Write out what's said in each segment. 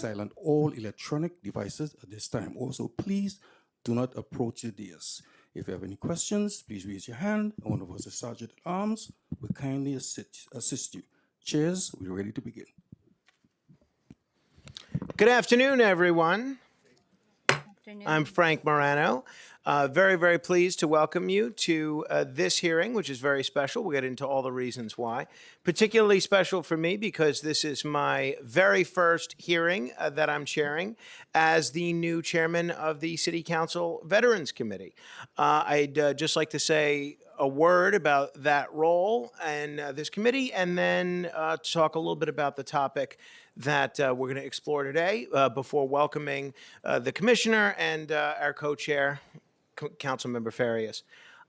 silent all electronic devices at this time. Also, please do not approach the dais. If you have any questions, please raise your hand, and one of us, the Sergeant at Arms, will kindly assist you. Chairs, we're ready to begin. Good afternoon, everyone. I'm Frank Morano. Very, very pleased to welcome you to this hearing, which is very special. We'll get into all the reasons why. Particularly special for me because this is my very first hearing that I'm chairing as the new chairman of the City Council Veterans Committee. I'd just like to say a word about that role and this committee, and then talk a little bit about the topic that we're going to explore today before welcoming the commissioner and our co-chair, Councilmember Farias.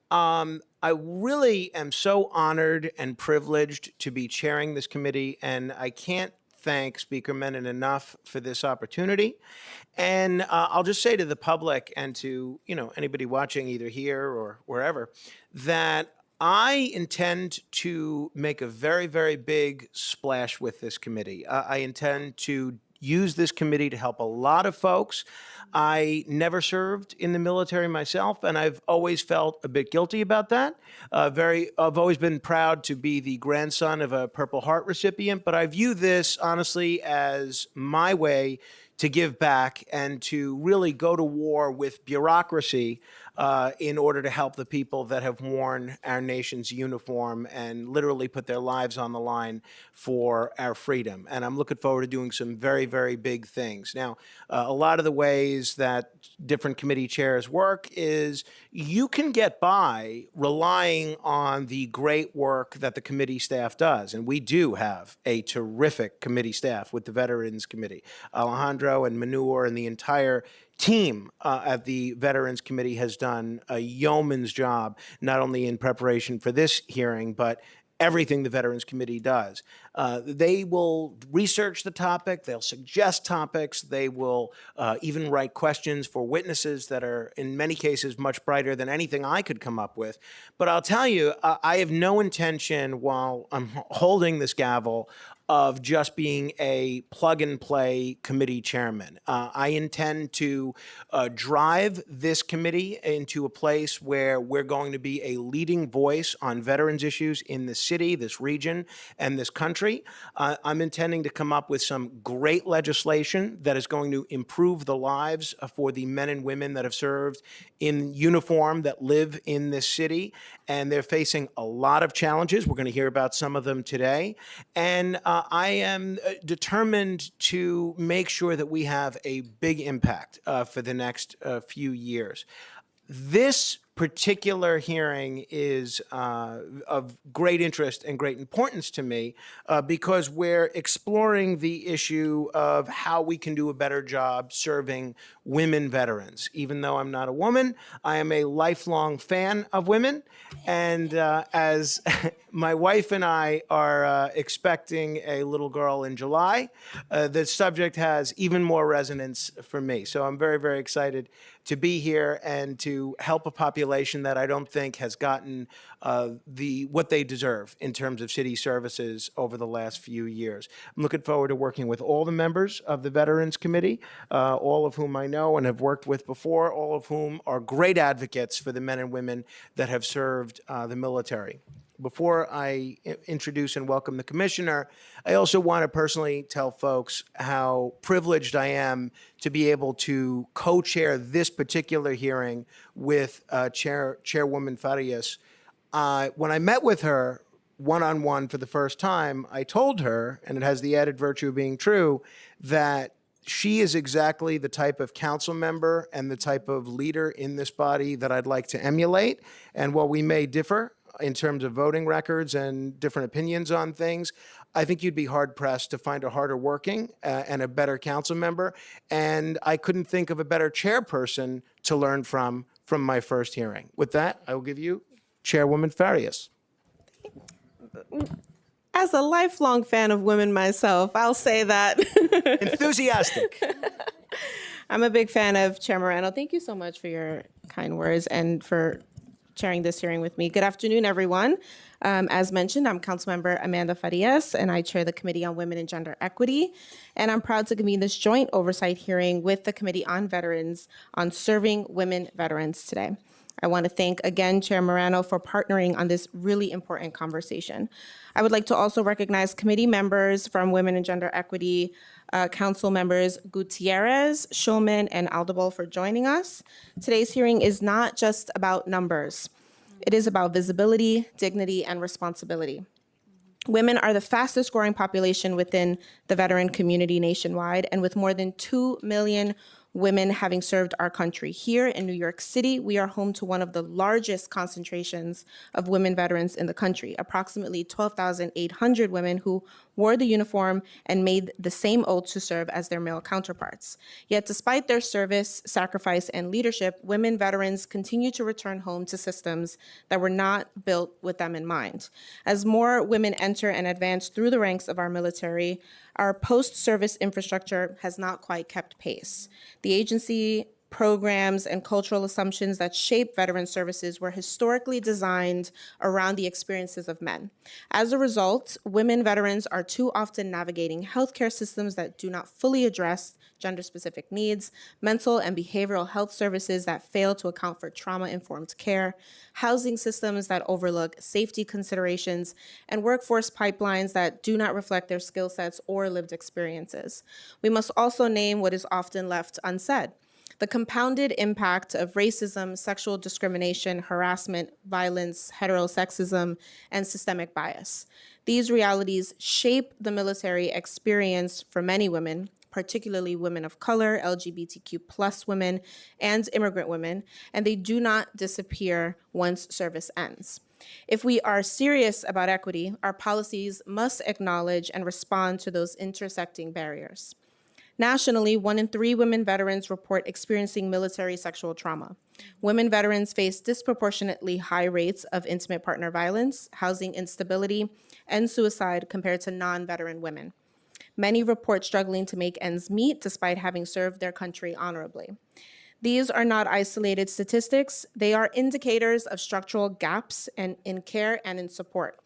I really am so honored and privileged to be chairing this committee, and I can't thank Speaker Menon enough for this opportunity. And I'll just say to the public and to anybody watching either here or wherever that I intend to make a very, very big splash with this committee. I intend to use this committee to help a lot of folks. I never served in the military myself, and I've always felt a bit guilty about that. I've always been proud to be the grandson of a Purple Heart recipient, but I view this honestly as my way to give back and to really go to war with bureaucracy in order to help the people that have worn our nation's uniform and literally put their lives on the line for our freedom. And I'm looking forward to doing some very, very big things. Now, a lot of the ways that different committee chairs work is you can get by relying on the great work that the committee staff does. And we do have a terrific committee staff with the Veterans Committee. Alejandro and Manure and the entire team at the Veterans Committee has done a yeoman's job, not only in preparation for this hearing, but everything the Veterans Committee does. They will research the topic, they'll suggest topics, they will even write questions for witnesses that are, in many cases, much brighter than anything I could come up with. But I'll tell you, I have no intention while I'm holding this gavel of just being a plug-and-play committee chairman. I intend to drive this committee into a place where we're going to be a leading voice on veterans issues in the city, this region, and this country. I'm intending to come up with some great legislation that is going to improve the lives for the men and women that have served in uniform that live in this city, and they're facing a lot of challenges. We're going to hear about some of them today. And I am determined to make sure that we have a big impact for the next few years. This particular hearing is of great interest and great importance to me because we're exploring the issue of how we can do a better job serving women veterans. Even though I'm not a woman, I am a lifelong fan of women. And as my wife and I are expecting a little girl in July, the subject has even more resonance for me. So I'm very, very excited to be here and to help a population that I don't think has gotten what they deserve in terms of city services over the last few years. I'm looking forward to working with all the members of the Veterans Committee, all of whom I know and have worked with before, all of whom are great advocates for the men and women that have served the military. Before I introduce and welcome the commissioner, I also want to personally tell folks how privileged I am to be able to co-chair this particular hearing with Chairwoman Farias. When I met with her one-on-one for the first time, I told her, and it has the added virtue of being true, that she is exactly the type of council member and the type of leader in this body that I'd like to emulate. And while we may differ in terms of voting records and different opinions on things, I think you'd be hard-pressed to find a harder working and a better council member. And I couldn't think of a better chairperson to learn from my first hearing. With that, I will give you Chairwoman Farias. As a lifelong fan of women myself, I'll say that. Enthusiastic. I'm a big fan of Chair Morano. Thank you so much for your kind words and for chairing this hearing with me. Good afternoon, everyone. As mentioned, I'm Councilmember Amanda Farias, and I chair the Committee on Women and Gender Equity. And I'm proud to convene this joint oversight hearing with the Committee on Veterans on serving women veterans today. I want to thank again Chair Morano for partnering on this really important conversation. I would like to also recognize committee members from Women and Gender Equity, Council members Gutierrez, Schulman, and Aldebol for joining us. Today's hearing is not just about numbers. It is about visibility, dignity, and responsibility. Women are the fastest growing population within the veteran community nationwide, and with more than 2 million women having served our country. Here in New York City, we are home to one of the largest concentrations of women veterans in the country, approximately 12,800 women who wore the uniform and made the same oath to serve as their male counterparts. Yet despite their service, sacrifice, and leadership, women veterans continue to return home to systems that were not built with them in mind. As more women enter and advance through the ranks of our military, our post-service infrastructure has not quite kept pace. The agency, programs, and cultural assumptions that shape veteran services were historically designed around the experiences of men. As a result, women veterans are too often navigating healthcare systems that do not fully address gender-specific needs, mental and behavioral health services that fail to account for trauma-informed care, housing systems that overlook safety considerations, and workforce pipelines that do not reflect their skill sets or lived experiences. We must also name what is often left unsaid: the compounded impact of racism, sexual discrimination, harassment, violence, heterosexism, and systemic bias. These realities shape the military experience for many women, particularly women of color, LGBTQ+ women, and immigrant women, and they do not disappear once service ends. If we are serious about equity, our policies must acknowledge and respond to those intersecting barriers. Nationally, 1 in 3 women veterans report experiencing military sexual trauma. Women veterans face disproportionately high rates of intimate partner violence, housing instability, and suicide compared to non-veteran women. Many report struggling to make ends meet despite having served their country honorably. These are not isolated statistics. They are indicators of structural gaps in care and in support.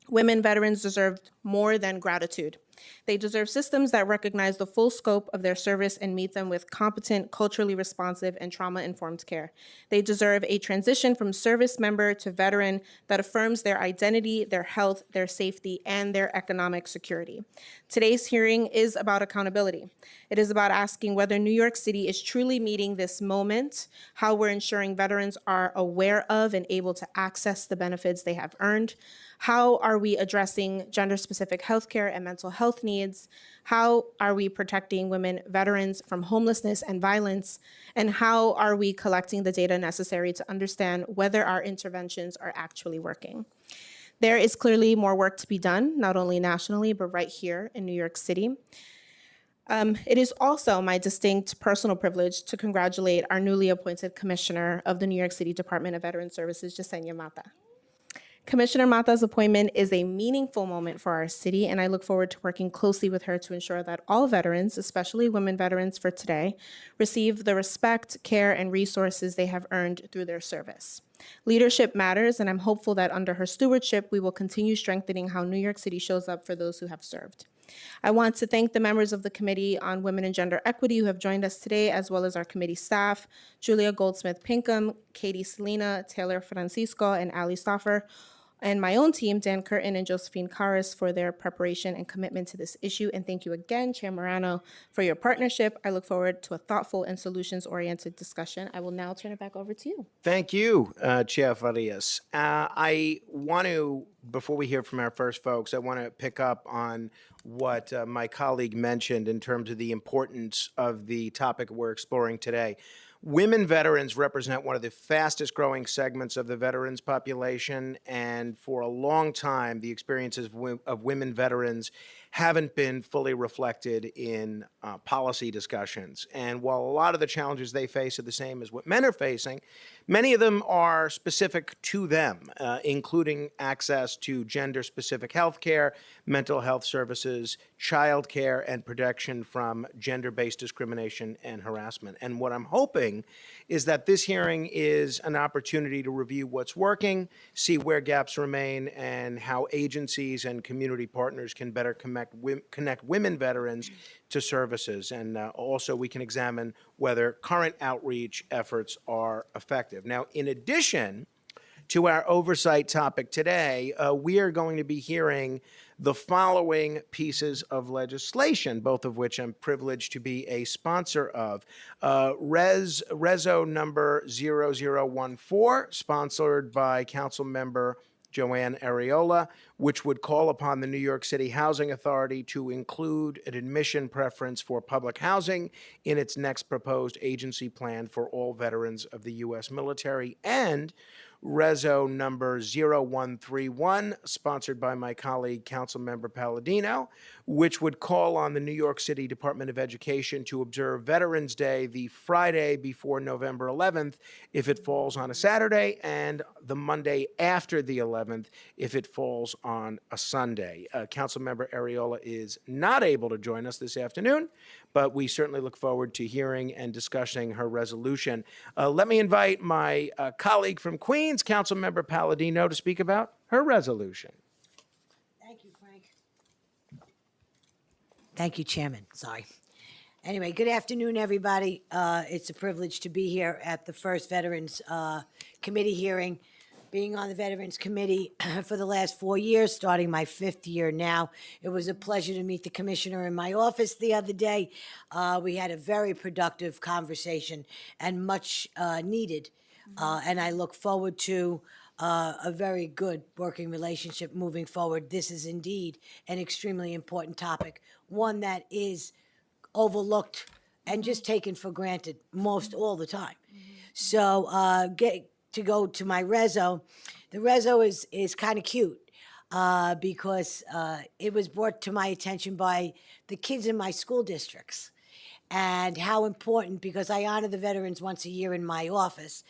Women veterans deserve more than gratitude. They deserve systems that recognize the full scope of their service and meet them with competent, culturally responsive, and trauma-informed care. They deserve a transition from service member to veteran that affirms their identity, their health, their safety, and their economic security. Today's hearing is about accountability. It is about asking whether New York City is truly meeting this moment, how we're ensuring veterans are aware of and able to access the benefits they have earned, how are we addressing gender-specific healthcare and mental health needs? How are we protecting women veterans from homelessness and violence? And how are we collecting the data necessary to understand whether our interventions are actually working? There is clearly more work to be done, not only nationally, but right here in New York City. It is also my distinct personal privilege to congratulate our newly appointed commissioner of the New York City Department of Veteran Services, Yesenia Mata. Commissioner Mata's appointment is a meaningful moment for our city, and I look forward to working closely with her to ensure that all veterans, especially women veterans for today, receive the respect, care, and resources they have earned through their service. Leadership matters, and I'm hopeful that under her stewardship, we will continue strengthening how New York City shows up for those who have served. I want to thank the members of the Committee on Women and Gender Equity who have joined us today, as well as our committee staff, Julia Goldsmith-Pinkham, Katie Selena, Taylor Francisco, and Ali Stoffer, and my own team, Dan Curtin and Josephine Carras, for their preparation and commitment to this issue. And thank you again, Chair Morano, for your partnership. I look forward to a thoughtful and solutions-oriented discussion. I will now turn it back over to you. Thank you, Chair Farias. I want to, before we hear from our first folks, I want to pick up on what my colleague mentioned in terms of the importance of the topic we're exploring today. Women veterans represent one of the fastest growing segments of the veterans population, and for a long time, the experiences of women veterans haven't been fully reflected in policy discussions. And while a lot of the challenges they face are the same as what men are facing, many of them are specific to them, including access to gender-specific health care, mental health services, child care, and protection from gender-based discrimination and harassment. And what I'm hoping is that this hearing is an opportunity to review what's working, see where gaps remain, and how agencies and community partners can better connect women veterans to services. And also we can examine whether current outreach efforts are effective. Now, in addition to our oversight topic today, we are going to be hearing the following pieces of legislation, both of which I'm privileged to be a sponsor of. Reso number 0014, sponsored by Council Member Joanne Ariola, which would call upon the New York City Housing Authority to include an admission preference for public housing in its next proposed agency plan for all veterans of the U.S. military, and Reso number 0131, sponsored by my colleague, Councilmember Palladino, which would call on the New York City Department of Education to observe Veterans Day the Friday before November 11th if it falls on a Saturday, and the Monday after the 11th if it falls on a Sunday. Councilmember Ariola is not able to join us this afternoon, but we certainly look forward to hearing and discussing her resolution. Let me invite my colleague from Queens, Councilmember Palladino, to speak about her resolution. Thank you, Frank. Thank you, Chairman. Sorry. Anyway, good afternoon, everybody. It's a privilege to be here at the first Veterans Committee hearing. Being on the Veterans Committee for the last 4 years, starting my 5th year now. It was a pleasure to meet the commissioner in my office the other day. We had a very productive conversation and much needed. And I look forward to a very good working relationship moving forward. This is indeed an extremely important topic, one that is overlooked and just taken for granted most all the time. So to go to my reso, the reso is kind of cute because it was brought to my attention by the kids in my school districts and how important, because I honor the veterans once a year in my office.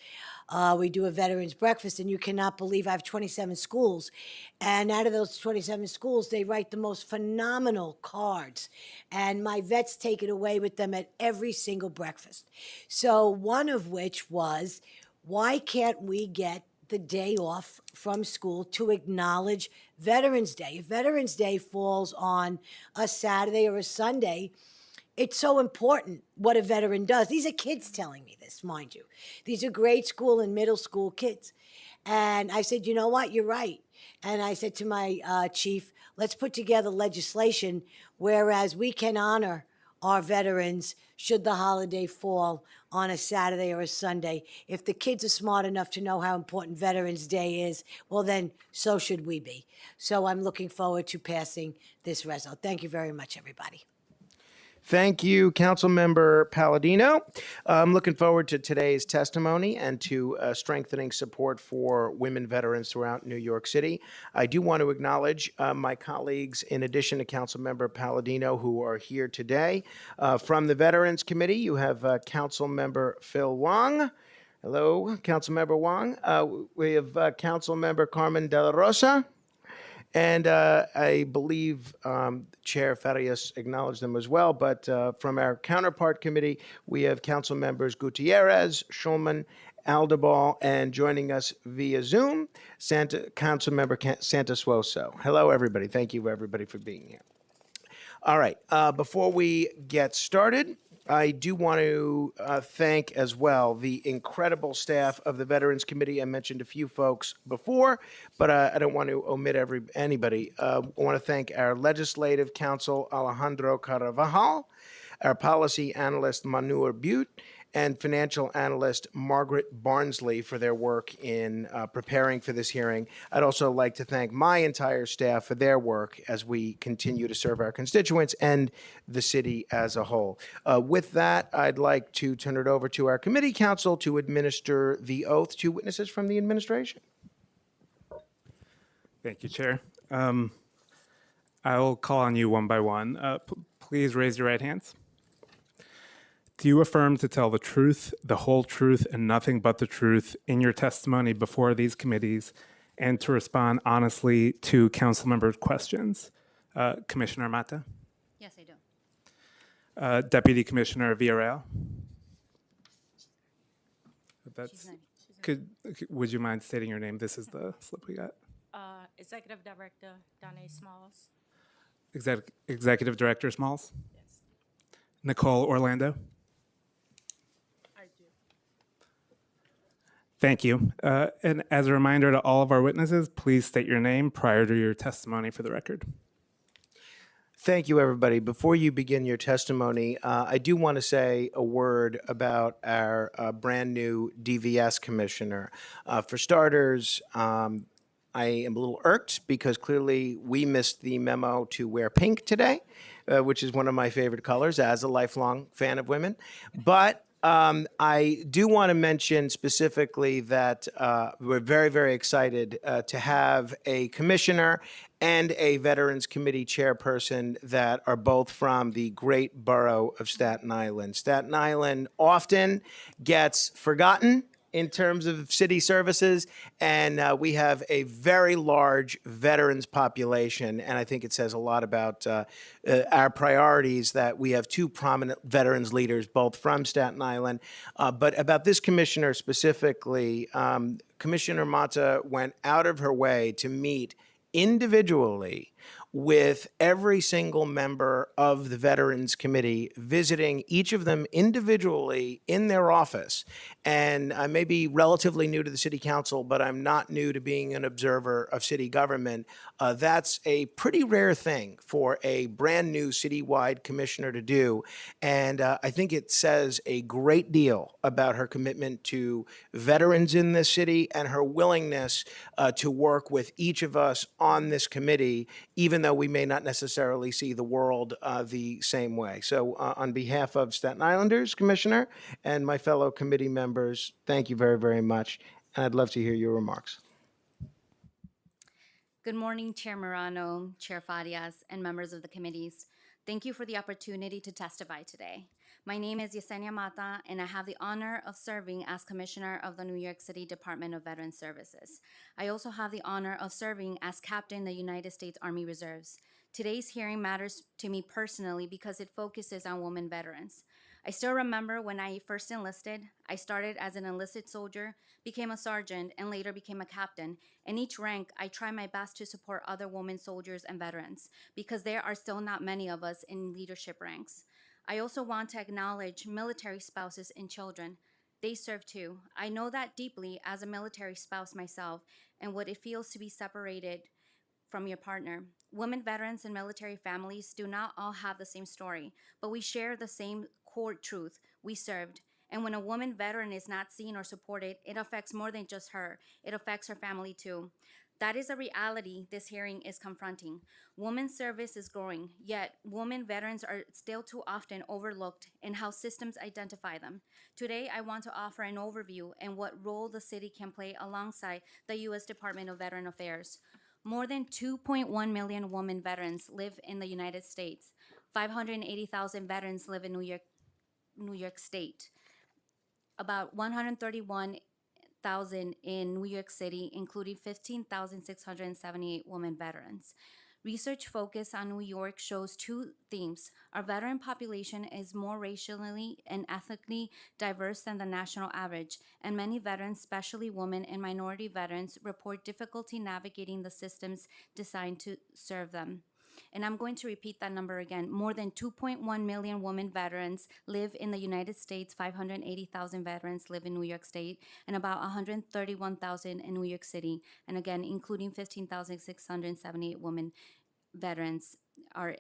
We do a veterans breakfast, and you cannot believe I have 27 schools. And out of those 27 schools, they write the most phenomenal cards. And my vets take it away with them at every single breakfast. So one of which was, why can't we get the day off from school to acknowledge Veterans Day? If Veterans Day falls on a Saturday or a Sunday, it's so important what a veteran does. These are kids telling me this, mind you. These are grade school and middle school kids. And I said, you know what, you're right. And I said to my chief, let's put together legislation whereas we can honor our veterans should the holiday fall on a Saturday or a Sunday. If the kids are smart enough to know how important Veterans Day is, well then, so should we be. So I'm looking forward to passing this resolution. Thank you very much, everybody. Thank you, Councilmember Palladino. I'm looking forward to today's testimony and to strengthening support for women veterans throughout New York City. I do want to acknowledge my colleagues, in addition to Councilmember Palladino, who are here today. From the Veterans Committee, you have Councilmember Phil Wong. Hello, Councilmember Wong. We have Councilmember Carmen De La Rosa. And I believe Chair Farias acknowledged them as well. But from our counterpart committee, we have council members Gutierrez, Schulman, Aldebal, and joining us via Zoom, Councilmember Santosuoso. Hello, everybody. Thank you, everybody, for being here. All right. Before we get started, I do want to thank as well the incredible staff of the Veterans Committee. I mentioned a few folks before, but I don't want to omit anybody. I want to thank our legislative counsel, Alejandro Carvajal, our policy analyst, Manur Butte, and financial analyst Margaret Barnsley for their work in preparing for this hearing. I'd also like to thank my entire staff for their work as we continue to serve our constituents and the city as a whole. With that, I'd like to turn it over to our committee counsel to administer the oath to witnesses from the administration. Thank you, Chair. I will call on you one by one. Please raise your right hands. Do you affirm to tell the truth, the whole truth, and nothing but the truth in your testimony before these committees, and to respond honestly to council members' questions? Commissioner Mata? Yes, I do. Deputy Commissioner Villarreal? She's not. Would you mind stating your name? This is the slip we got. Executive Director Danae Smalls. Executive Director Smalls? Yes, Nicole Orlando? I do. Thank you. And as a reminder to all of our witnesses, please state your name prior to your testimony for the record. Thank you, everybody. Before you begin your testimony, I do want to say a word about our brand new DVS commissioner. For starters, I am a little irked because clearly we missed the memo to wear pink today, which is one of my favorite colors as a lifelong fan of women. But I do want to mention specifically that we're very, very excited to have a commissioner and a Veterans Committee chairperson that are both from the great borough of Staten Island. Staten Island often gets forgotten in terms of city services, and we have a very large veterans population, and I think it says a lot about our priorities that we have two prominent veterans leaders, both from Staten Island. But about this commissioner specifically, Commissioner Mata went out of her way to meet individually with every single member of the Veterans Committee, visiting each of them individually in their office. And I may be relatively new to the city council, but I'm not new to being an observer of city government. That's a pretty rare thing for a brand new citywide commissioner to do. And I think it says a great deal about her commitment to veterans in this city and her willingness to work with each of us on this committee, even though we may not necessarily see the world the same way. So on behalf of Staten Islanders, Commissioner, and my fellow committee members, thank you very, very much. And I'd love to hear your remarks. Good morning, Chair Morano, Chair Farias, and members of the committees. Thank you for the opportunity to testify today. My name is Yesenia Mata, and I have the honor of serving as Commissioner of the New York City Department of Veteran Services. I also have the honor of serving as Captain in the United States Army Reserves. Today's hearing matters to me personally because it focuses on women veterans. I still remember when I first enlisted. I started as an enlisted soldier, became a sergeant, and later became a captain. In each rank, I try my best to support other women soldiers and veterans because there are still not many of us in leadership ranks. I also want to acknowledge military spouses and children. They serve too. I know that deeply as a military spouse myself and what it feels to be separated from your partner. Women veterans and military families do not all have the same story, but we share the same core truth. We served. And when a woman veteran is not seen or supported, it affects more than just her. It affects her family too. That is a reality this hearing is confronting. Women's service is growing, yet women veterans are still too often overlooked in how systems identify them. Today, I want to offer an overview and what role the city can play alongside the U.S. Department of Veteran Affairs. More than 2.1 million women veterans live in the United States. 580,000 veterans live in New York State. About 131,000 in New York City, including 15,678 women veterans. Research focused on New York shows two themes. Our veteran population is more racially and ethnically diverse than the national average, and many veterans, especially women and minority veterans, report difficulty navigating the systems designed to serve them. And I'm going to repeat that number again. More than 2.1 million women veterans live in the United States, 580,000 veterans live in New York State, and about 131,000 in New York City. And again, including 15,678 women veterans are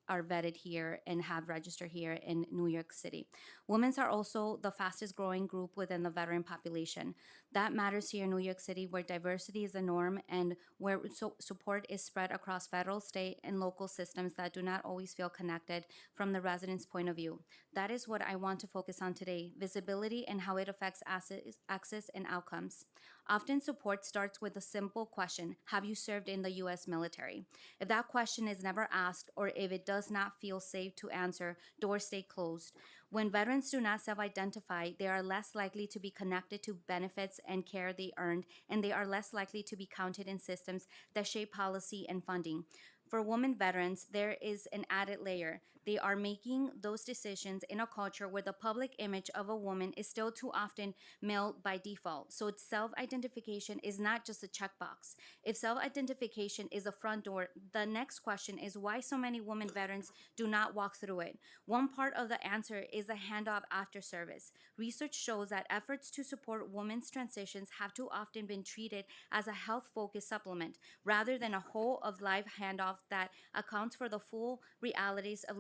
vetted here and have registered here in New York City. Women are also the fastest growing group within the veteran population. That matters here in New York City, where diversity is the norm and where support is spread across federal, state, and local systems that do not always feel connected from the resident's point of view. That is what I want to focus on today, visibility and how it affects access and outcomes. Often support starts with a simple question: have you served in the US military? If that question is never asked, or if it does not feel safe to answer, doors stay closed. When veterans do not self-identify, they are less likely to be connected to benefits and care they earned, and they are less likely to be counted in systems that shape policy and funding. For women veterans, there is an added layer. They are making those decisions in a culture where the public image of a woman is still too often male by default. So self-identification is not just a checkbox. If self-identification is a front door, the next question is why so many women veterans do not walk through it. One part of the answer is a handoff after service. Research shows that efforts to support women's transitions have too often been treated as a health-focused supplement rather than a whole of life handoff that accounts for the full realities of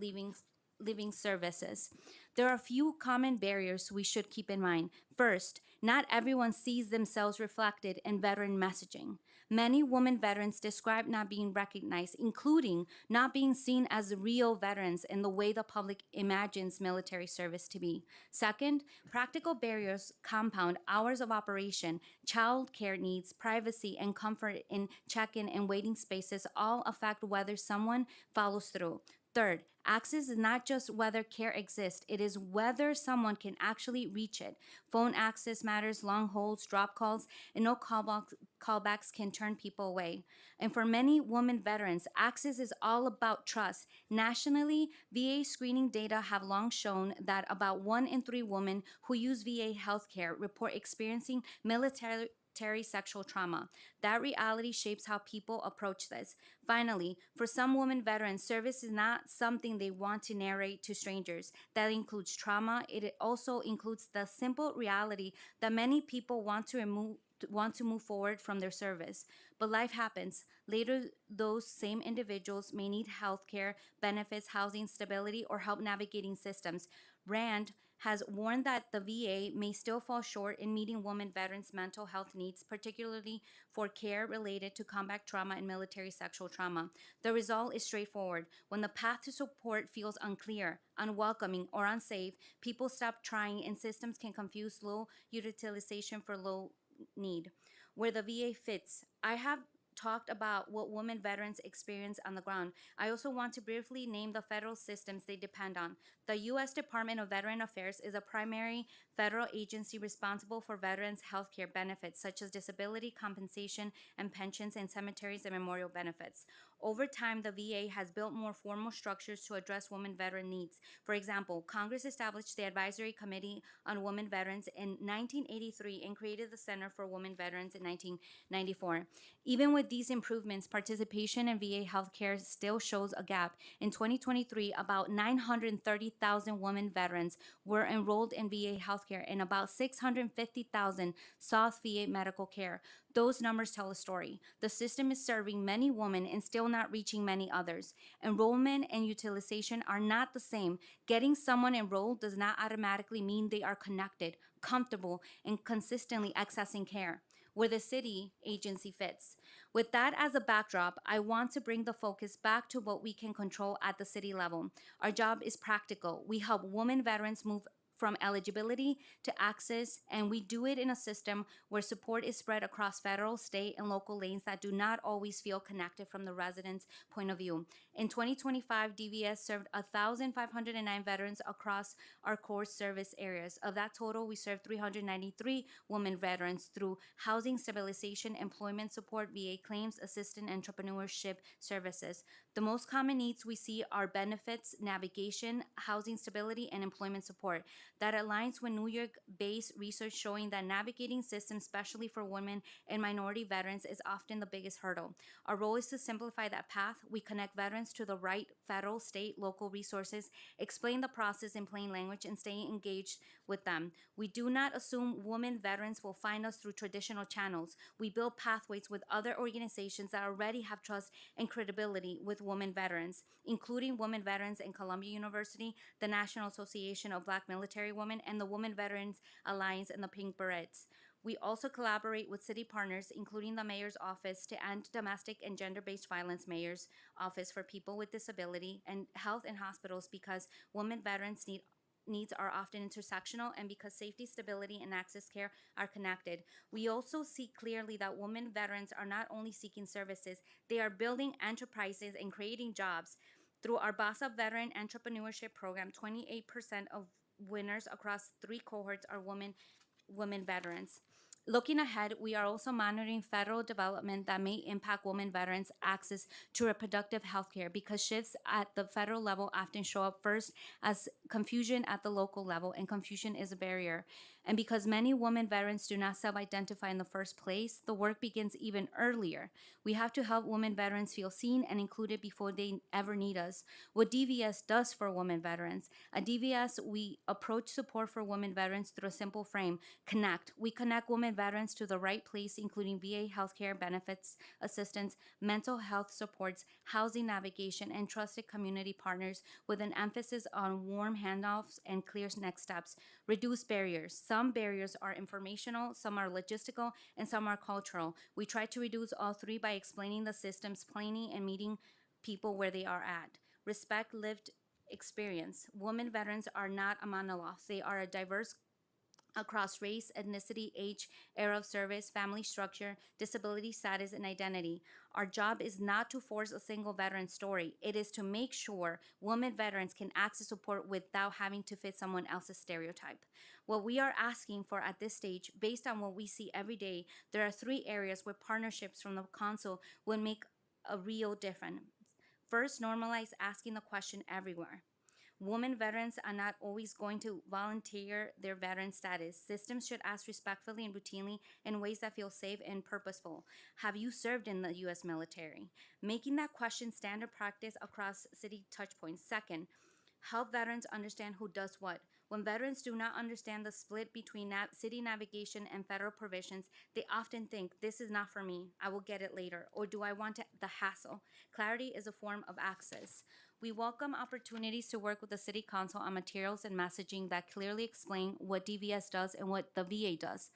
living services. There are a few common barriers we should keep in mind. First, not everyone sees themselves reflected in veteran messaging. Many women veterans describe not being recognized, including not being seen as real veterans in the way the public imagines military service to be. Second, practical barriers compound hours of operation, child care needs, privacy, and comfort in check-in and waiting spaces all affect whether someone follows through. Third, access is not just whether care exists, it is whether someone can actually reach it. Phone access matters, long holds, drop calls, and no callbacks can turn people away. And for many women veterans, access is all about trust. Nationally, VA screening data have long shown that about 1 in 3 women who use VA healthcare report experiencing military sexual trauma. That reality shapes how people approach this. Finally, for some women veterans, service is not something they want to narrate to strangers. That includes trauma. It also includes the simple reality that many people want to move forward from their service. But life happens. Later, those same individuals may need health care, benefits, housing, stability, or help navigating systems. RAND has warned that the VA may still fall short in meeting women veterans' mental health needs, particularly for care related to combat trauma and military sexual trauma. The result is straightforward. When the path to support feels unclear, unwelcoming, or unsafe, people stop trying and systems can confuse low utilization for low need. Where the VA fits. I have talked about what women veterans experience on the ground. I also want to briefly name the federal systems they depend on. The U.S. Department of Veteran Affairs is a primary federal agency responsible for veterans' health care benefits, such as disability compensation and pensions and cemeteries and memorial benefits. Over time, the VA has built more formal structures to address women veteran needs. For example, Congress established the Advisory Committee on Women Veterans in 1983 and created the Center for Women Veterans in 1994. Even with these improvements, participation in VA healthcare still shows a gap. In 2023, about 930,000 women veterans were enrolled in VA healthcare and about 650,000 sought VA medical care. Those numbers tell a story. The system is serving many women and still not reaching many others. Enrollment and utilization are not the same. Getting someone enrolled does not automatically mean they are connected, comfortable, and consistently accessing care where the city agency fits. With that as a backdrop, I want to bring the focus back to what we can control at the city level. Our job is practical. We help women veterans move from eligibility to access, and we do it in a system where support is spread across federal, state, and local lanes that do not always feel connected from the resident's point of view. In 2025, DVS served 1,509 veterans across our core service areas. Of that total, we served 393 women veterans through housing stabilization, employment support, VA claims, assistant entrepreneurship services. The most common needs we see are benefits, navigation, housing stability, and employment support. That aligns with New York-based research showing that navigating systems, especially for women and minority veterans, is often the biggest hurdle. Our role is to simplify that path. We connect veterans to the right federal, state, local resources, explain the process in plain language, and stay engaged with them. We do not assume women veterans will find us through traditional channels. We build pathways with other organizations that already have trust and credibility with women veterans, including women veterans in Columbia University, the National Association of Black Military Women, and the Women Veterans Alliance and the Pink Berets. We also collaborate with city partners, including the Mayor's Office to End Domestic and Gender-Based Violence Mayor's Office for People with Disability, and health and hospitals because women veterans need needs are often intersectional, and because safety, stability, and access care are connected. We also see clearly that women veterans are not only seeking services, they are building enterprises and creating jobs. Through our Boss Up Veteran Entrepreneurship Program, 28% of winners across 3 cohorts are women veterans. Looking ahead, we are also monitoring federal development that may impact women veterans' access to reproductive health care, because shifts at the federal level often show up first as confusion at the local level, and confusion is a barrier. And because many women veterans do not self identify in the first place, the work begins even earlier. We have to help women veterans feel seen and included before they ever need us. What DVS does for women veterans: at DVS, we approach support for women veterans through a simple frame: connect. We connect women veterans to the right place, including VA healthcare benefits assistance, mental health supports, housing navigation, and trusted community partners, with an emphasis on warm handoffs and clear next steps. Reduce barriers. Some barriers are informational, some are logistical, and some are cultural. We try to reduce all three by explaining the systems plainly and meeting people where they are at. Respect lived experience. Women veterans are not a monolith. They are a diverse across race, ethnicity, age, era of service, family structure, disability status, and identity. Our job is not to force a single veteran story. It is to make sure women veterans can access support without having to fit someone else's stereotype. What we are asking for at this stage, based on what we see every day, there are 3 areas where partnerships from the council would make a real difference. First, normalize asking the question everywhere. Women veterans are not always going to volunteer their veteran status. Systems should ask respectfully and routinely in ways that feel safe and purposeful. Have you served in the U.S. military? Making that question standard practice across city touchpoints. Second, help veterans understand who does what. When veterans do not understand the split between city navigation and federal provisions, they often think, this is not for me, I will get it later, or do I want the hassle? Clarity is a form of access. We welcome opportunities to work with the City Council on materials and messaging that clearly explain what DVS does and what the VA does.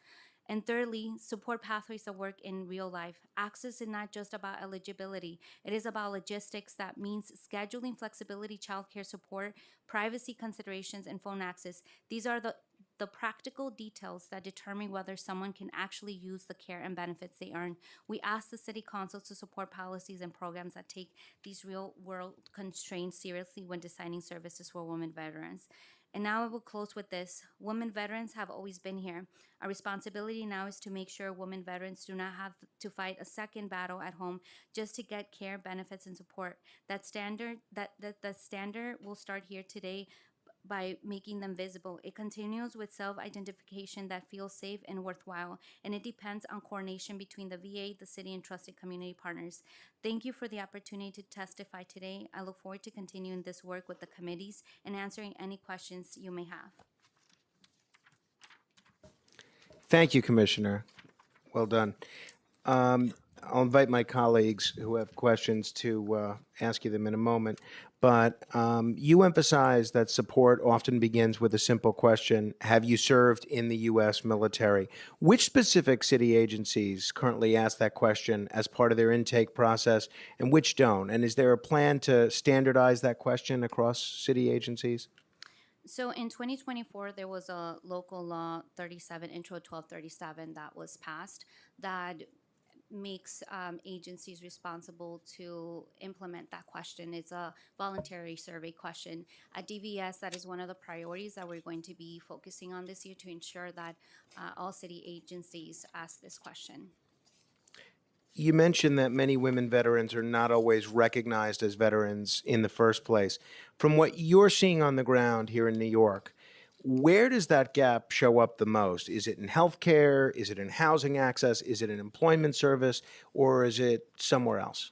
And thirdly, support pathways that work in real life. Access is not just about eligibility. It is about logistics. That means scheduling, flexibility, childcare support, privacy considerations, and phone access. These are the practical details that determine whether someone can actually use the care and benefits they earn. We ask the City Council to support policies and programs that take these real world constraints seriously when designing services for women veterans. And now I will close with this. Women veterans have always been here. Our responsibility now is to make sure women veterans do not have to fight a second battle at home just to get care, benefits, and support. That standard will start here today by making them visible. It continues with self-identification that feels safe and worthwhile, and it depends on coordination between the VA, the city, and trusted community partners. Thank you for the opportunity to testify today. I look forward to continuing this work with the committees and answering any questions you may have. Thank you, Commissioner. Well done. I'll invite my colleagues who have questions to ask you them in a moment. But you emphasize that support often begins with a simple question: have you served in the U.S. military? Which specific city agencies currently ask that question as part of their intake process, and which don't? And is there a plan to standardize that question across city agencies? So in 2024, there was a local law 37, Intro 1237, that was passed that makes agencies responsible to implement that question. It's a voluntary survey question. At DVS, that is one of the priorities that we're going to be focusing on this year, to ensure that all city agencies ask this question. You mentioned that many women veterans are not always recognized as veterans in the first place. From what you're seeing on the ground here in New York, where does that gap show up the most? Is it in healthcare? Is it in housing access? Is it in employment service? Or is it somewhere else?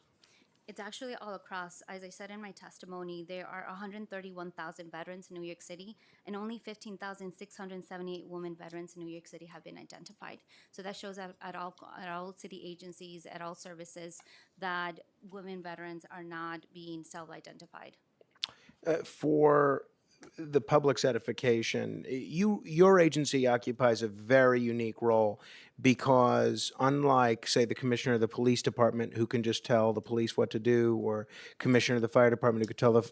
It's actually all across. As I said in my testimony, there are 131,000 veterans in New York City, and only 15,678 women veterans in New York City have been identified. So that shows at all city agencies, at all services, that women veterans are not being self-identified. For the public's edification, your agency occupies a very unique role because unlike, say, the commissioner of the police department who can just tell the police what to do, or commissioner of the fire department who could tell the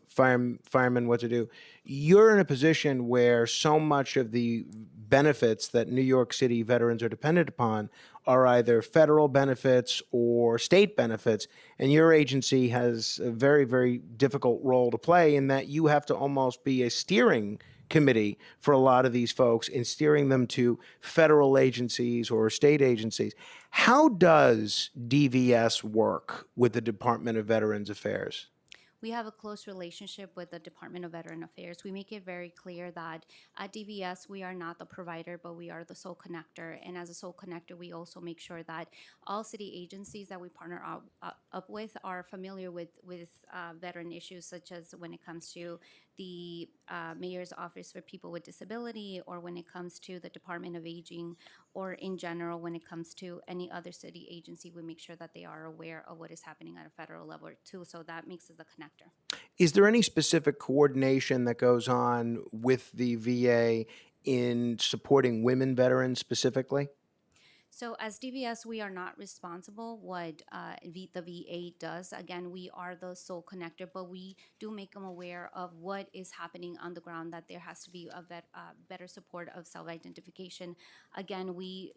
firemen what to do, you're in a position where so much of the benefits that New York City veterans are dependent upon are either federal benefits or state benefits, and your agency has a very, very difficult role to play in that you have to almost be a steering committee for a lot of these folks in steering them to federal agencies or state agencies. How does DVS work with the Department of Veterans Affairs? We have a close relationship with the Department of Veteran Affairs. We make it very clear that at DVS, we are not the provider, but we are the sole connector. And as a sole connector, we also make sure that all city agencies that we partner up with are familiar with veteran issues, such as when it comes to the Mayor's Office for People with Disability, or when it comes to the Department of Aging, or in general, when it comes to any other city agency, we make sure that they are aware of what is happening at a federal level too. So that makes us a connector. Is there any specific coordination that goes on with the VA in supporting women veterans specifically? So as DVS, we are not responsible what the VA does. Again, we are the sole connector, but we do make them aware of what is happening on the ground, that there has to be a better support of self-identification. Again, we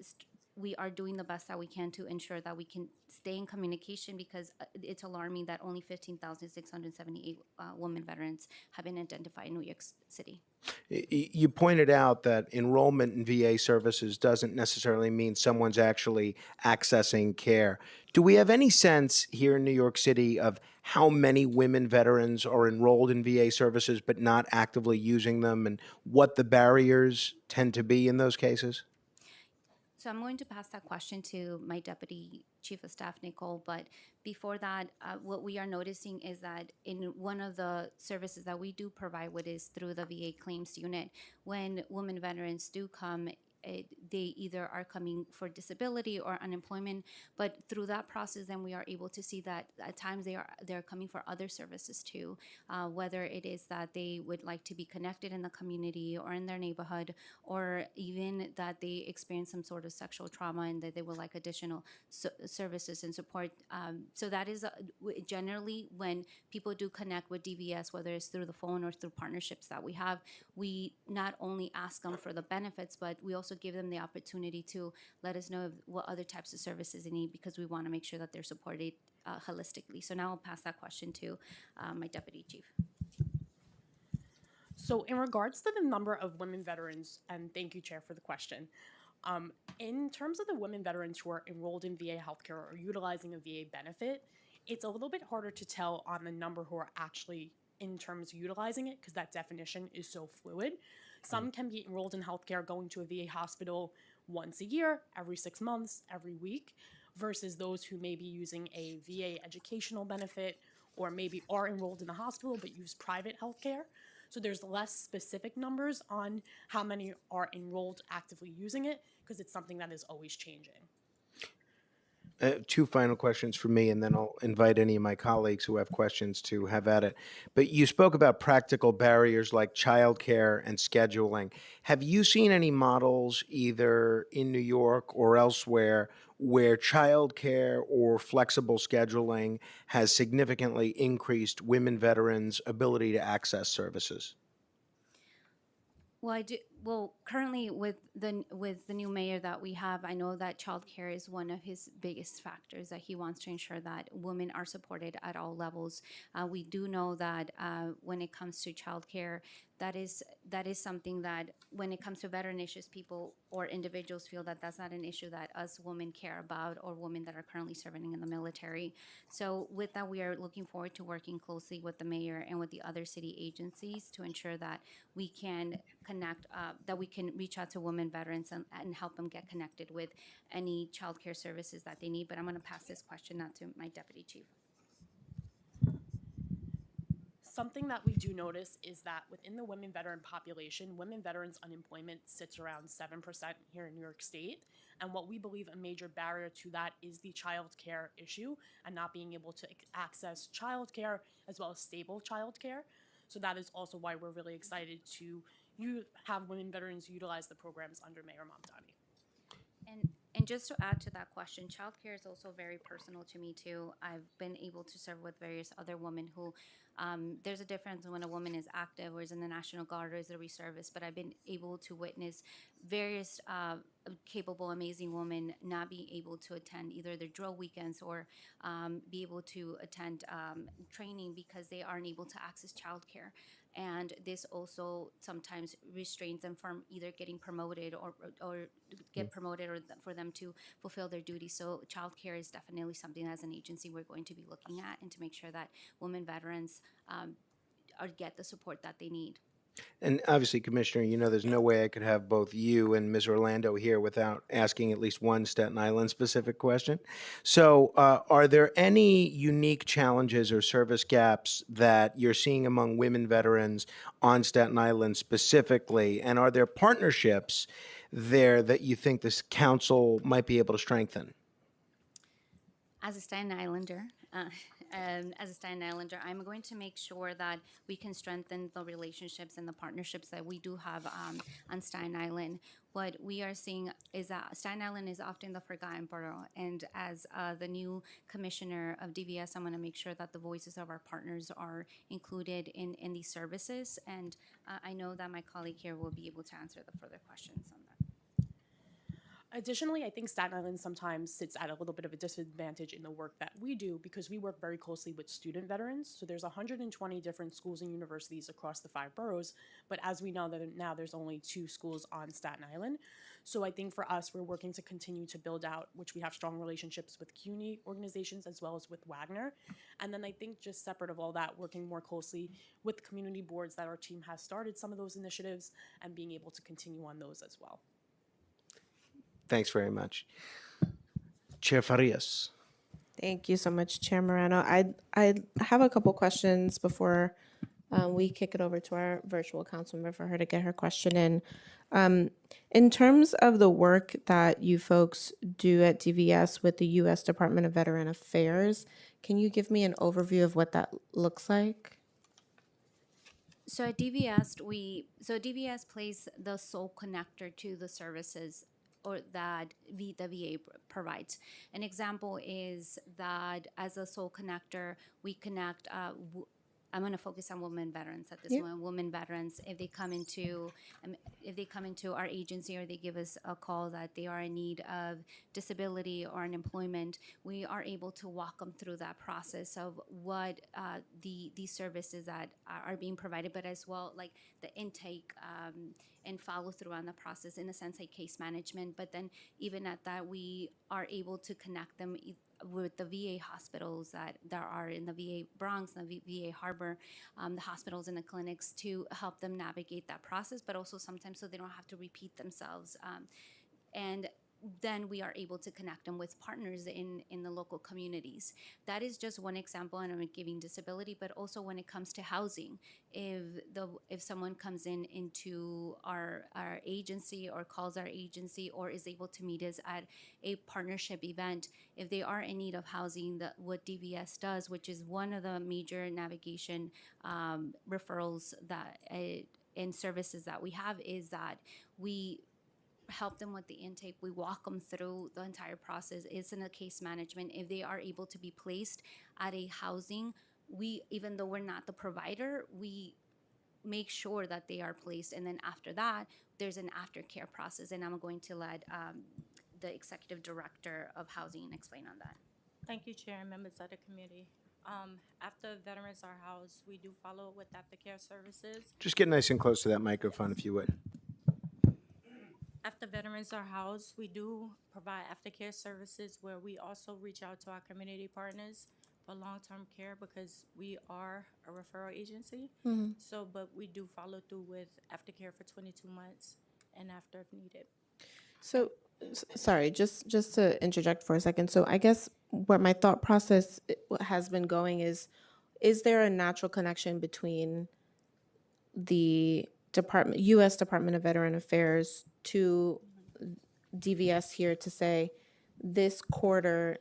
are doing the best that we can to ensure that we can stay in communication, because it's alarming that only 15,678 women veterans have been identified in New York City. You pointed out that enrollment in VA services doesn't necessarily mean someone's actually accessing care. Do we have any sense here in New York City of how many women veterans are enrolled in VA services but not actively using them, and what the barriers tend to be in those cases? So I'm going to pass that question to my Deputy Chief of Staff, Nicole. But before that, what we are noticing is that in one of the services that we do provide, what is through the VA claims unit, when women veterans do come, they either are coming for disability or unemployment, but through that process, then we are able to see that at times they're coming for other services too, whether it is that they would like to be connected in the community or in their neighborhood, or even that they experience some sort of sexual trauma and that they would like additional services and support. So that is generally when people do connect with DVS, whether it's through the phone or through partnerships that we have, we not only ask them for the benefits, but we also give them the opportunity to let us know what other types of services they need, because we want to make sure that they're supported holistically. So now I'll pass that question to my Deputy Chief. So in regards to the number of women veterans, and thank you, Chair, for the question, in terms of the women veterans who are enrolled in VA healthcare or utilizing a VA benefit, it's a little bit harder to tell on the number who are actually in terms of utilizing it, because that definition is so fluid. Some can be enrolled in healthcare going to a VA hospital once a year, every 6 months, every week, versus those who may be using a VA educational benefit, or maybe are enrolled in the hospital but use private healthcare. So there's less specific numbers on how many are enrolled actively using it, because it's something that is always changing. Two final questions for me, and then I'll invite any of my colleagues who have questions to have at it. But you spoke about practical barriers like childcare and scheduling. Have you seen any models either in New York or elsewhere where childcare or flexible scheduling has significantly increased women veterans' ability to access services? Well, I do. Well, currently with the new mayor that we have, I know that childcare is one of his biggest factors, that he wants to ensure that women are supported at all levels. We do know that when it comes to childcare, that is something that when it comes to veteran issues, people or individuals feel that that's not an issue that us women care about, or women that are currently serving in the military. So with that, we are looking forward to working closely with the mayor and with the other city agencies to ensure that we can connect, that we can reach out to women veterans and help them get connected with any childcare services that they need. But I'm going to pass this question now to my Deputy Chief. Something that we do notice is that within the women veteran population, women veterans unemployment sits around 7% here in New York State. And what we believe a major barrier to that is the child care issue and not being able to access child care as well as stable child care. So that is also why we're really excited to have women veterans utilize the programs under Mayor Mamdani. And just to add to that question, childcare is also very personal to me too. I've been able to serve with various other women who, there's a difference when a woman is active or is in the National Guard or is a reservist, but I've been able to witness various capable, amazing women not being able to attend either their drill weekends or be able to attend training because they aren't able to access childcare. And this also sometimes restrains them from either getting promoted or get promoted or for them to fulfill their duties. So childcare is definitely something as an agency we're going to be looking at and to make sure that women veterans get the support that they need. And obviously, Commissioner, you know there's no way I could have both you and Ms. Orlando here without asking at least one Staten Island specific question. So, are there any unique challenges or service gaps that you're seeing among women veterans on Staten Island specifically? And are there partnerships there that you think this council might be able to strengthen? As a Staten Islander, I'm going to make sure that we can strengthen the relationships and the partnerships that we do have on Staten Island. What we are seeing is that Staten Island is often the forgotten borough, and as the new commissioner of DVS, I'm going to make sure that the voices of our partners are included in these services, and I know that my colleague here will be able to answer the further questions on that. Additionally, I think Staten Island sometimes sits at a little bit of a disadvantage in the work that we do because we work very closely with student veterans. So there's 120 different schools and universities across the 5 boroughs, but as we know that now there's only 2 schools on Staten Island. So I think for us, we're working to continue to build out, which we have strong relationships with CUNY organizations as well as with Wagner. And then I think just separate of all that, working more closely with community boards that our team has started some of those initiatives and being able to continue on those as well. Thanks very much. Chair Farias. Thank you so much, Chair Morano. I have a couple questions before we kick it over to our virtual council member for her to get her question in. In terms of the work that you folks do at DVS with the U.S. Department of Veteran Affairs, can you give me an overview of what that looks like? So at DVS plays the sole connector to the services or that the VA provides. An example is that as a sole connector, we connect. I'm going to focus on women veterans at this moment. Women veterans, if they come into our agency or they give us a call that they are in need of disability or unemployment, we are able to walk them through that process of what the services that are being provided, but as well like the intake and follow through on the process in a sense like case management. But then even at that, we are able to connect them with the VA hospitals that there are in the VA Bronx, the VA Harbor, the hospitals and the clinics to help them navigate that process, but also sometimes so they don't have to repeat themselves. And then we are able to connect them with partners in the local communities. That is just one example, and I'm giving disability, but also when it comes to housing, if someone comes into our agency or calls our agency or is able to meet us at a partnership event, if they are in need of housing, what DVS does, which is one of the major navigation referrals that and services that we have, is that we help them with the intake. We walk them through the entire process. It's in a case management. If they are able to be placed at a housing, even though we're not the provider, we make sure that they are placed. And then after that, there's an aftercare process. And I'm going to let the executive director of housing explain on that. Thank you, Chair and members of the committee. After veterans are housed, we do follow with aftercare services. Just get nice and close to that microphone if you would. After veterans are housed, we do provide aftercare services where we also reach out to our community partners for long-term care because we are a referral agency. So, but we do follow through with aftercare for 22 months and after if needed. So, sorry, just to interject for a second. So I guess where my thought process has been going is there a natural connection between the U.S. Department of Veteran Affairs to DVS here to say this quarter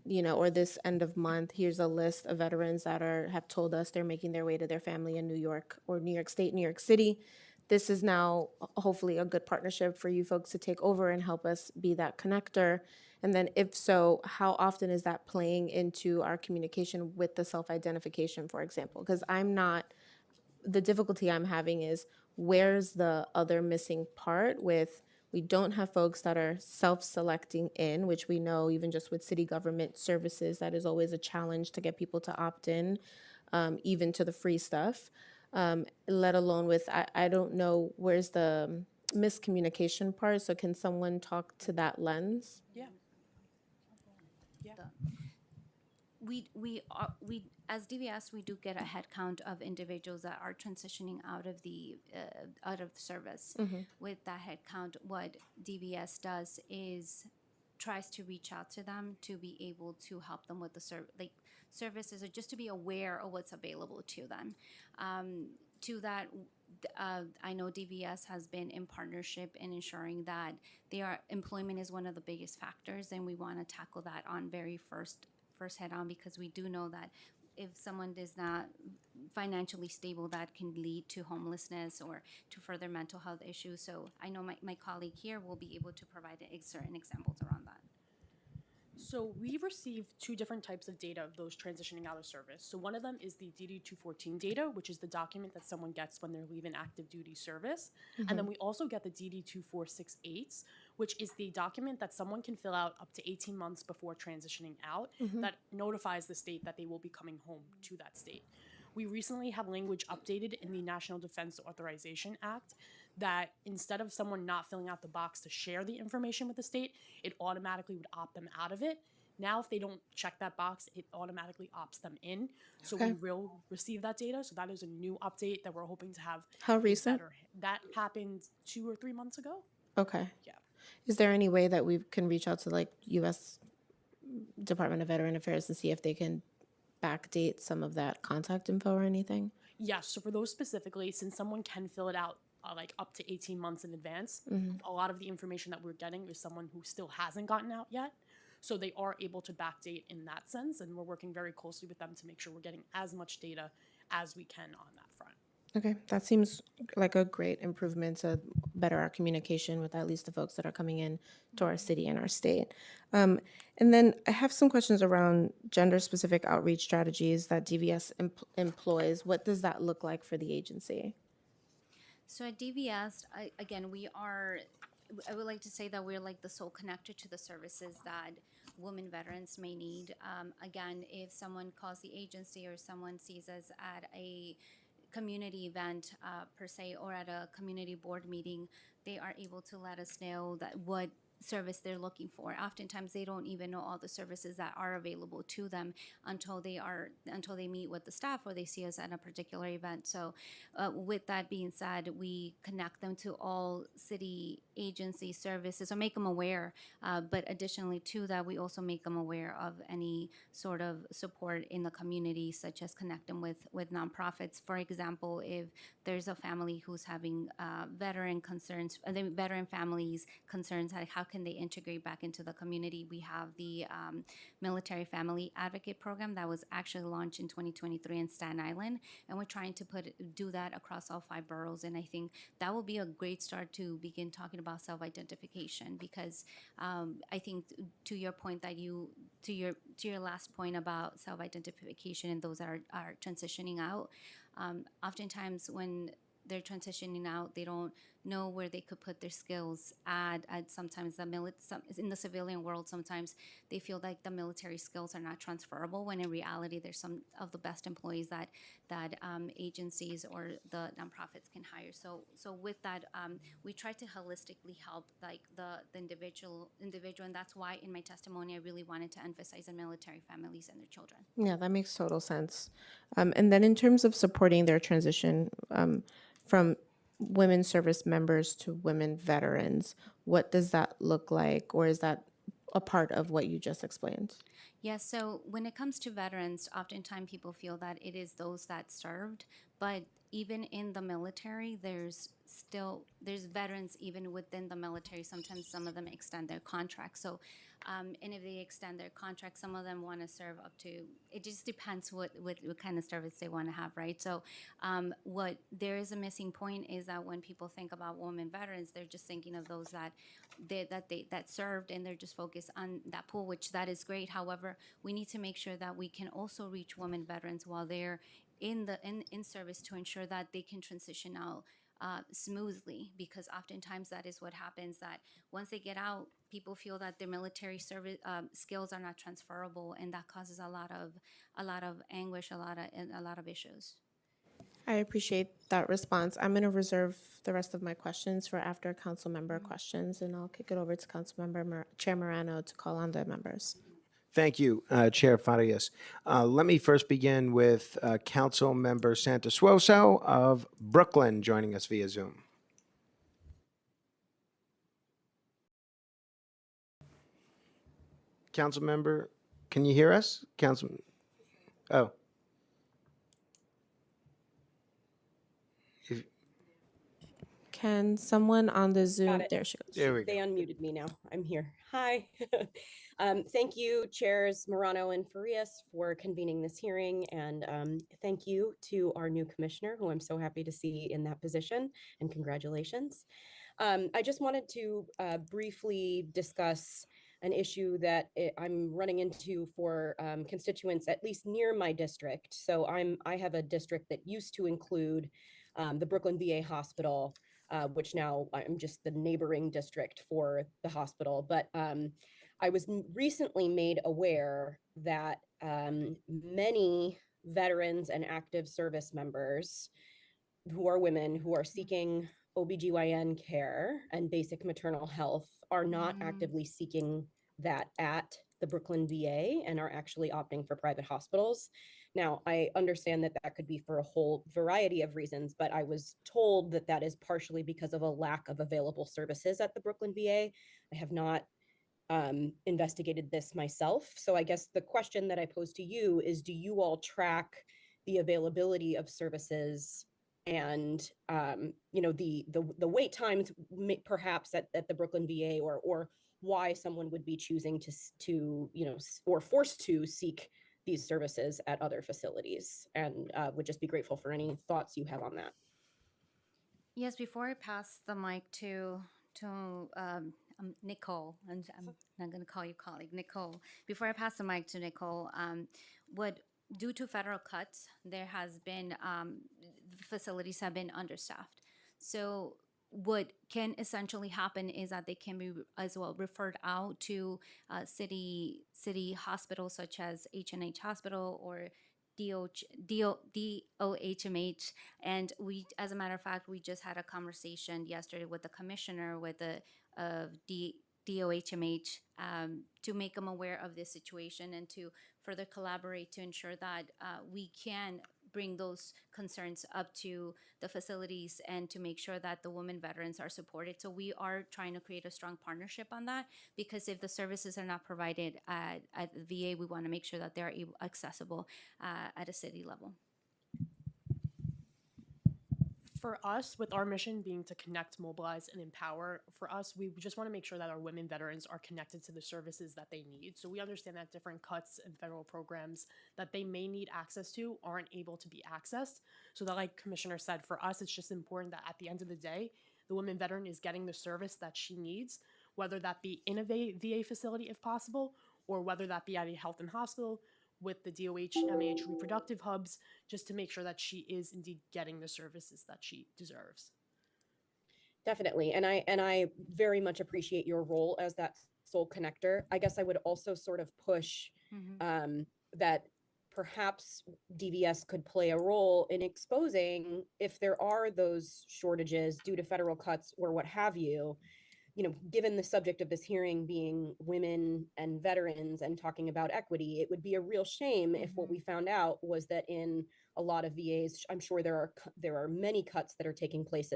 or this end of month, here's a list of veterans that have told us they're making their way to their family in New York or New York State, New York City. This is now hopefully a good partnership for you folks to take over and help us be that connector. And then if so, how often is that playing into our communication with the self-identification, for example? Because the difficulty I'm having is where's the other missing part with we don't have folks that are self-selecting in, which we know even just with city government services, that is always a challenge to get people to opt in, even to the free stuff, let alone with, I don't know, where's the miscommunication part? So can someone talk to that lens? Yeah. We as DVS we do get a head count of individuals that are transitioning out of service. With that head count, what DVS does is tries to reach out to them to be able to help them with the services or just to be aware of what's available to them. To that, I know DVS has been in partnership in ensuring that employment is one of the biggest factors, and we want to tackle that on very first head on, because we do know that if someone is not financially stable, that can lead to homelessness or to further mental health issues. So I know my colleague here will be able to provide certain examples around that. So we receive two different types of data of those transitioning out of service. So one of them is the DD-214 data, which is the document that someone gets when they're leaving active duty service. And then we also get the DD-2468, which is the document that someone can fill out up to 18 months before transitioning out that notifies the state that they will be coming home to that state. We recently had language updated in the National Defense Authorization Act that instead of someone not filling out the box to share the information with the state, it automatically would opt them out of it. Now, if they don't check that box, it automatically opts them in. So we will receive that data. So that is a new update that we're hoping to have. How recent? That happened 2 or 3 months ago. Okay. Yeah. Is there any way that we can reach out to like U.S. Department of Veteran Affairs to see if they can backdate some of that contact info or anything? Yes. So for those specifically, since someone can fill it out like up to 18 months in advance, a lot of the information that we're getting is someone who still hasn't gotten out yet. So they are able to backdate in that sense. And we're working very closely with them to make sure we're getting as much data as we can on that front. Okay, that seems like a great improvement to better our communication with at least the folks that are coming in to our city and our state. And then I have some questions around gender-specific outreach strategies that DVS employs. What does that look like for the agency? So at DVS, I would like to say that we're like the sole connector to the services that women veterans may need. Again, if someone calls the agency or someone sees us at a community event per se, or at a community board meeting, they are able to let us know that what service they're looking for. Oftentimes they don't even know all the services that are available to them until they meet with the staff or they see us at a particular event. So with that being said, we connect them to all city agency services or make them aware. But additionally to that, we also make them aware of any sort of support in the community, such as connect them with nonprofits. For example, if there's a family who's having veteran concerns, veteran families concerns, how can they integrate back into the community? We have the Military Family Advocate Program that was actually launched in 2023 in Staten Island, and we're trying to do that across all 5 boroughs. And I think that will be a great start to begin talking about self-identification, because I think to your point that to your last point about self-identification and those that are transitioning out, oftentimes when they're transitioning out, they don't know where they could put their skills at sometimes in the civilian world, sometimes they feel like the military skills are not transferable, when in reality there's some of the best employees that agencies or the nonprofits can hire. So with that, we try to holistically help like the individual, and that's why in my testimony I really wanted to emphasize the military families and their children. Yeah, that makes total sense. And then in terms of supporting their transition from women service members to women veterans, what does that look like, or is that a part of what you just explained? Yes, so when it comes to veterans, oftentimes people feel that it is those that served, but even in the military, there's veterans even within the military. Sometimes some of them extend their contract. So, and if they extend their contract, some of them want to serve up to. It just depends what kind of service they want to have, right? So, what there is a missing point is that when people think about women veterans, they're just thinking of those that served, and they're just focused on that pool, which that is great. However, we need to make sure that we can also reach women veterans while they're in service, to ensure that they can transition out smoothly, because oftentimes that is what happens, that once they get out, people feel that their military service skills are not transferable, and that causes a lot of anguish, a lot of issues. I appreciate that response. I'm going to reserve the rest of my questions for after council member questions, and I'll kick it over to council member Chair Morano to call on the members. Thank you, Chair Farias. Let me first begin with Council Member Santosuoso of Brooklyn joining us via Zoom. Council Member, can you hear us? Councilman, oh. Can someone on the Zoom? Got it. There she goes. There we They go. unmuted me now. I'm here. Hi. Thank you, Chairs Morano and Farias, for convening this hearing. And thank you to our new commissioner, who I'm so happy to see in that position. And congratulations. I just wanted to briefly discuss an issue that I'm running into for constituents, at least near my district. So I have a district that used to include the Brooklyn VA Hospital, which now I'm just the neighboring district for the hospital. But I was recently made aware that many veterans and active service members who are women who are seeking OBGYN care and basic maternal health are not actively seeking that at the Brooklyn VA and are actually opting for private hospitals. Now, I understand that that could be for a whole variety of reasons, but I was told that that is partially because of a lack of available services at the Brooklyn VA. I have not investigated this myself. So I guess the question that I pose to you is, do you all track the availability of services and the wait times perhaps at the Brooklyn VA, or why someone would be choosing to or forced to seek these services at other facilities, and would just be grateful for any thoughts you have on that. Yes, before I pass the mic to Nicole, and I'm not going to call you colleague, Nicole. Before I pass the mic to Nicole, due to federal cuts, there has been facilities have been understaffed. So what can essentially happen is that they can be as well referred out to city hospitals such as H&H Hospital or DOHMH. And we, as a matter of fact, we just had a conversation yesterday with the commissioner with the DOHMH to make them aware of this situation and to further collaborate to ensure that we can bring those concerns up to the facilities and to make sure that the women veterans are supported. So we are trying to create a strong partnership on that, because if the services are not provided at the VA, we want to make sure that they're accessible at a city level. For us, with our mission being to connect, mobilize, and empower, for us, we just want to make sure that our women veterans are connected to the services that they need. So we understand that different cuts and federal programs that they may need access to aren't able to be accessed. So that, like Commissioner said, for us, it's just important that at the end of the day, the women veteran is getting the service that she needs, whether that be in a VA facility if possible, or whether that be at a health and hospital with the DOH-MH reproductive hubs, just to make sure that she is indeed getting the services that she deserves. Definitely. And I very much appreciate your role as that sole connector. I guess I would also sort of push that perhaps DVS could play a role in exposing if there are those shortages due to federal cuts or what have you. Given the subject of this hearing being women and veterans and talking about equity, it would be a real shame if what we found out was that in a lot of VAs, I'm sure there are many cuts that are taking place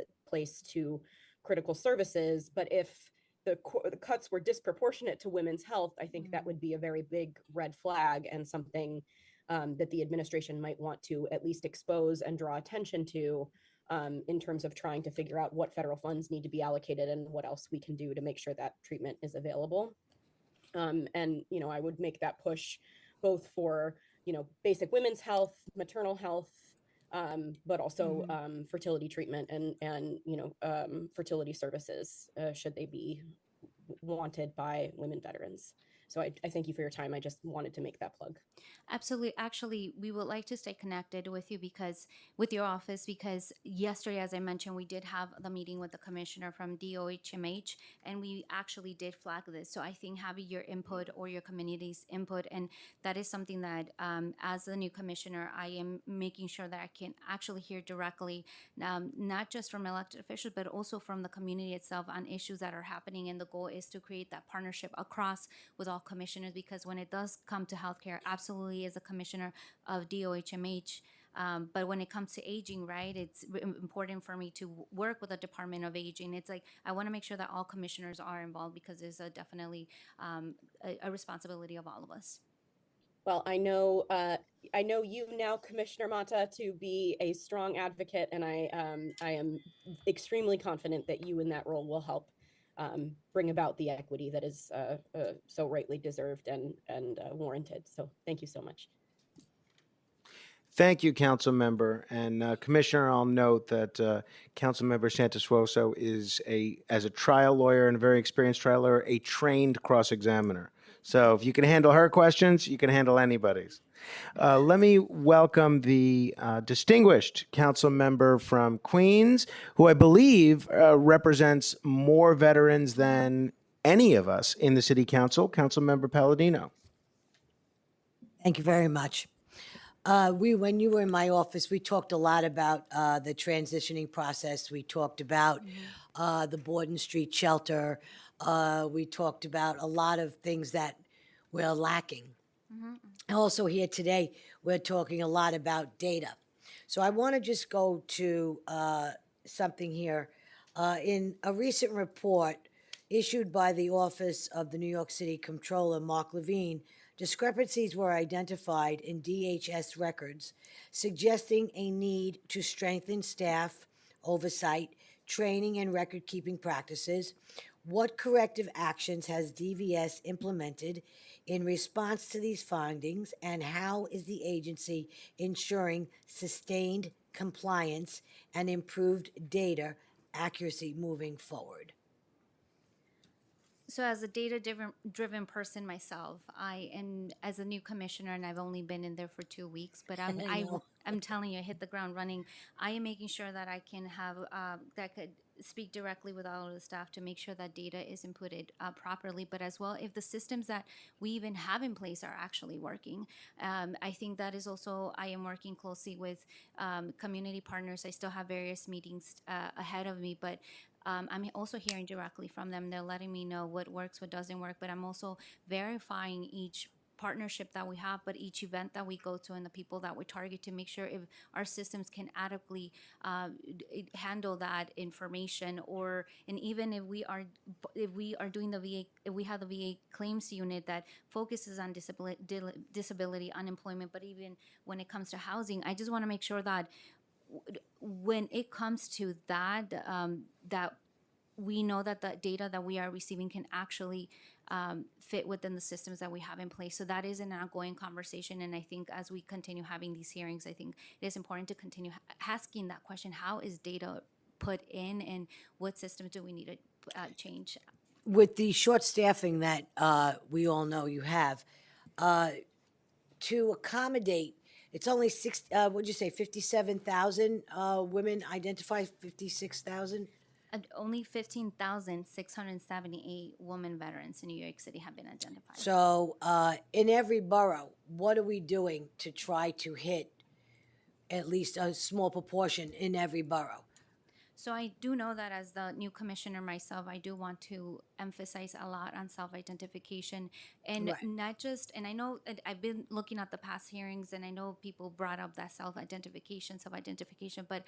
to critical services, but if the cuts were disproportionate to women's health, I think that would be a very big red flag and something that the administration might want to at least expose and draw attention to in terms of trying to figure out what federal funds need to be allocated and what else we can do to make sure that treatment is available. And, you know, I would make that push both for, you know, basic women's health, maternal health, but also fertility treatment and you know, fertility services, should they be wanted by women veterans. So I thank you for your time. I just wanted to make that plug. Absolutely. Actually, we would like to stay connected with you because with your office, because yesterday, as I mentioned, we did have the meeting with the commissioner from DOHMH, and we actually did flag this. So I think having your input or your community's input, and that is something that, as the new commissioner, I am making sure that I can actually hear directly, not just from elected officials, but also from the community itself on issues that are happening. And the goal is to create that partnership across with all commissioners, because when it does come to healthcare, absolutely as a commissioner of DOHMH, but when it comes to aging, right, it's important for me to work with the Department of Aging. It's like I want to make sure that all commissioners are involved because there's definitely a responsibility of all of us. Well, I know you now, Commissioner Mata, to be a strong advocate, and I am extremely confident that you in that role will help bring about the equity that is so rightly deserved and warranted. So thank you so much. Thank you, Council Member. And Commissioner, I'll note that Council Member Santosuoso is as a trial lawyer and a very experienced trial lawyer, a trained cross-examiner. So if you can handle her questions, you can handle anybody's. Let me welcome the distinguished council member from Queens, who I believe represents more veterans than any of us in the city council, Council Member Palladino. Thank you very much. When you were in my office, we talked a lot about the transitioning process. We talked about the Borden Street shelter. We talked about a lot of things that we're lacking. Also here today, we're talking a lot about data. So I want to just go to something here. In a recent report issued by the Office of the New York City Comptroller, Mark Levine, discrepancies were identified in DHS records, suggesting a need to strengthen staff oversight, training, and record-keeping practices. What corrective actions has DVS implemented in response to these findings, and how is the agency ensuring sustained compliance and improved data accuracy moving forward? So as a data-driven person myself, I am, as a new commissioner, and I've only been in there for 2 weeks, but I'm telling you, I hit the ground running. I am making sure that I can have, that could speak directly with all of the staff to make sure that data is inputted properly, but as well if the systems that we even have in place are actually working. I think that is also, I am working closely with community partners. I still have various meetings ahead of me, but I'm also hearing directly from them. They're letting me know what works, what doesn't work, but I'm also verifying each partnership that we have, but each event that we go to and the people that we target to make sure if our systems can adequately handle that information, and even if we are doing the VA, if we have the VA claims unit that focuses on disability, unemployment, but even when it comes to housing, I just want to make sure that when it comes to that, that we know that the data that we are receiving can actually fit within the systems that we have in place. So that is an ongoing conversation. And I think as we continue having these hearings, I think it is important to continue asking that question: how is data put in, and what systems do we need to change? With the short staffing that we all know you have, to accommodate, it's only what'd you say, 57,000 women identified, 56,000? Only 15,678 women veterans in New York City have been identified. So in every borough, what are we doing to try to hit at least a small proportion in every borough? So I do know that as the new commissioner myself, I do want to emphasize a lot on self-identification, and not just, and I know I've been looking at the past hearings, and I know people brought up that self-identification, but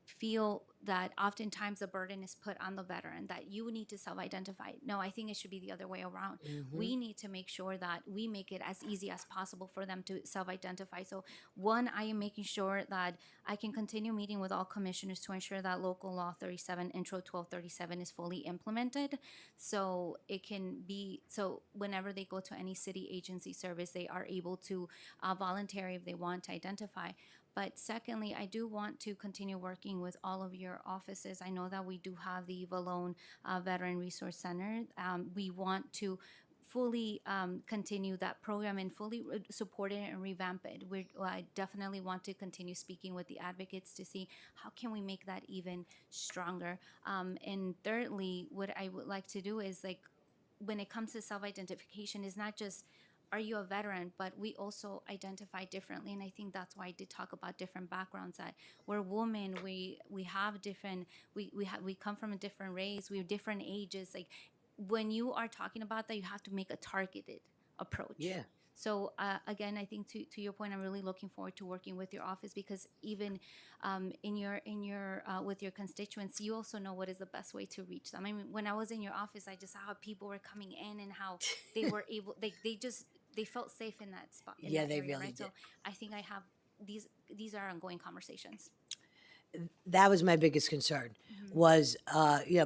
feel that oftentimes the burden is put on the veteran that you need to self-identify. No, I think it should be the other way around. We need to make sure that we make it as easy as possible for them to self-identify. So one, I am making sure that I can continue meeting with all commissioners to ensure that local law 37 intro 1237 is fully implemented, so it can be, so whenever they go to any city agency service, they are able to volunteer if they want to identify. But secondly, I do want to continue working with all of your offices. I know that we do have the Valone Veteran Resource Center. We want to fully continue that program and fully support it and revamp it. I definitely want to continue speaking with the advocates to see how can we make that even stronger. And thirdly, what I would like to do is, like, when it comes to self-identification, is not just are you a veteran, but we also identify differently. And I think that's why I did talk about different backgrounds, that we're women, we have different, we come from a different race, we have different ages. Like, when you are talking about that, you have to make a targeted approach. Yeah. So again, I think to your point, I'm really looking forward to working with your office, because even in your with your constituents, you also know what is the best way to reach them. I mean, when I was in your office, I just saw how people were coming in and how they were able, they felt safe in that spot. In Yeah, that they area, really right? did. So I think I have these are ongoing conversations. That was my biggest concern, was,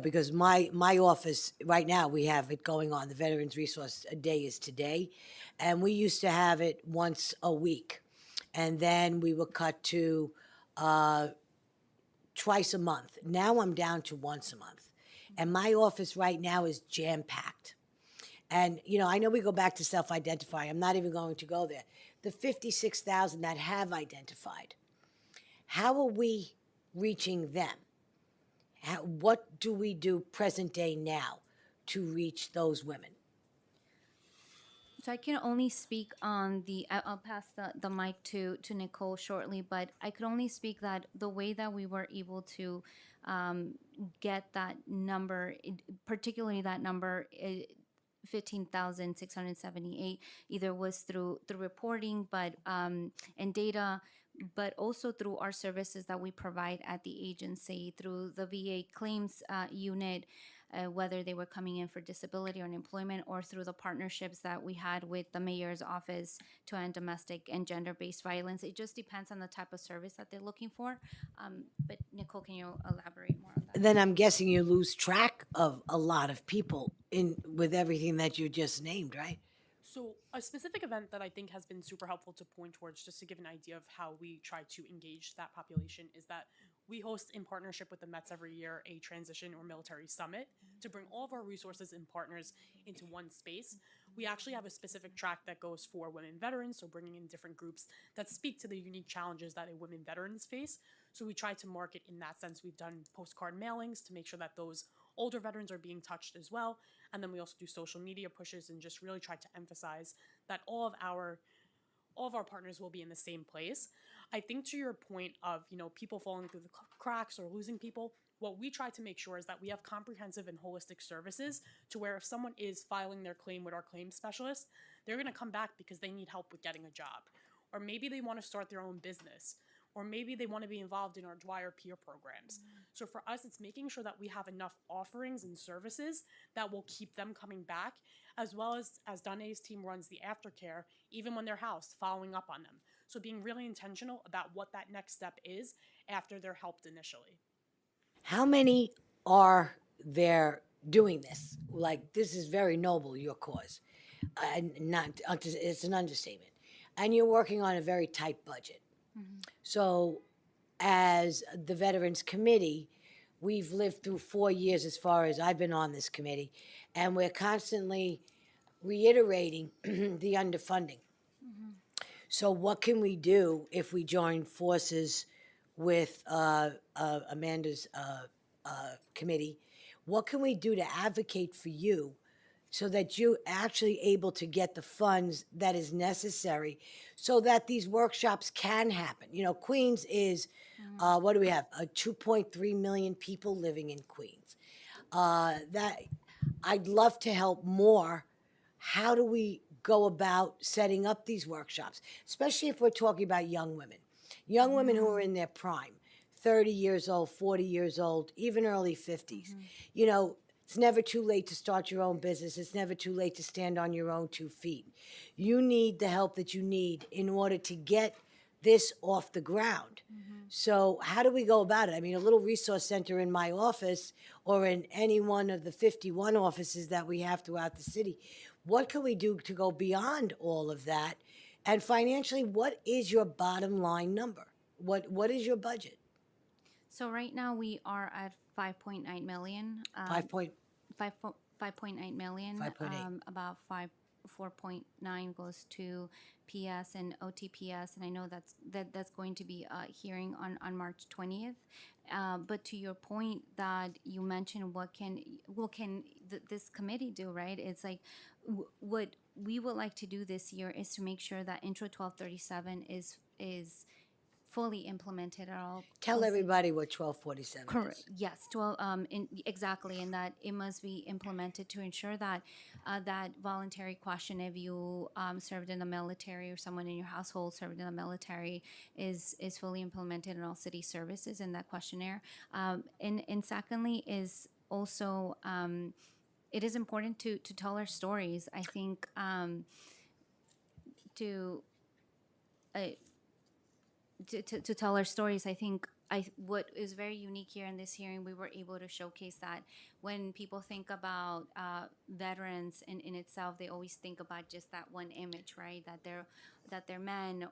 because my office, right now, we have it going on. The Veterans Resource Day is today, and we used to have it once a week. And then we were cut to twice a month. Now I'm down to once a month. And my office right now is jam-packed. And, I know we go back to self-identify. I'm not even going to go there. The 56,000 that have identified, how are we reaching them? What do we do present day now to reach those women? So I can only speak on I'll pass the mic to Nicole shortly, but I could only speak that the way that we were able to get that number, particularly that number, 15,678, either was through reporting, but and data, but also through our services that we provide at the agency, through the VA claims unit, whether they were coming in for disability or unemployment, or through the partnerships that we had with the mayor's office to end domestic and gender-based violence. It just depends on the type of service that they're looking for. But Nicole, can you elaborate more on that? Then I'm guessing you lose track of a lot of people with everything that you just named, right? So a specific event that I think has been super helpful to point towards, just to give an idea of how we try to engage that population, is that we host, in partnership with the Mets every year, a transition or military summit to bring all of our resources and partners into one space. We actually have a specific track that goes for women veterans, so bringing in different groups that speak to the unique challenges that a women veterans face. So we try to market in that sense. We've done postcard mailings to make sure that those older veterans are being touched as well. And then we also do social media pushes and just really try to emphasize that all of our partners will be in the same place. I think to your point of, people falling through the cracks or losing people, what we try to make sure is that we have comprehensive and holistic services, to where if someone is filing their claim with our claims specialist, they're going to come back because they need help with getting a job. Or maybe they want to start their own business. Or maybe they want to be involved in our Dwyer peer programs. So for us, it's making sure that we have enough offerings and services that will keep them coming back, as well as Danae's team runs the aftercare, even when they're housed, following up on them. So being really intentional about what that next step is after they're helped initially. How many are there doing this? Like, this is very noble, your cause. It's an understatement. And you're working on a very tight budget. So as the Veterans Committee, we've lived through 4 years as far as I've been on this committee, and we're constantly reiterating the underfunding. So what can we do if we join forces with Amanda's committee? What can we do to advocate for you so that you're actually able to get the funds that is necessary so that these workshops can happen? Queens is, what do we have? 2.3 million people living in Queens. That I'd love to help more. How do we go about setting up these workshops, especially if we're talking about young women who are in their prime, 30 years old, 40 years old, even early 50s. You know, it's never too late to start your own business. It's never too late to stand on your own 2 feet. You need the help that you need in order to get this off the ground. So how do we go about it? I mean, a little resource center in my office or in any one of the 51 offices that we have throughout the city. What can we do to go beyond all of that? And financially, what is your bottom line number? What is your budget? So right now we are at 5.9 million. 5.9 million. 5.8. About 4.9 goes to PS and OTPS, and I know that's going to be a hearing on March 20th. But to your point that you mentioned, what can this committee do, right? It's like what we would like to do this year is to make sure that Intro 1237 is fully implemented at all. Tell everybody what 1247 Correct. is. Yes. Exactly, and that it must be implemented to ensure that that voluntary question, if you served in the military or someone in your household served in the military, is fully implemented in all city services in that questionnaire. And secondly, is also it is important to tell our stories. I think to tell our stories. I think what is very unique here in this hearing, we were able to showcase that when people think about veterans in itself, they always think about just that one image, right? That they're men,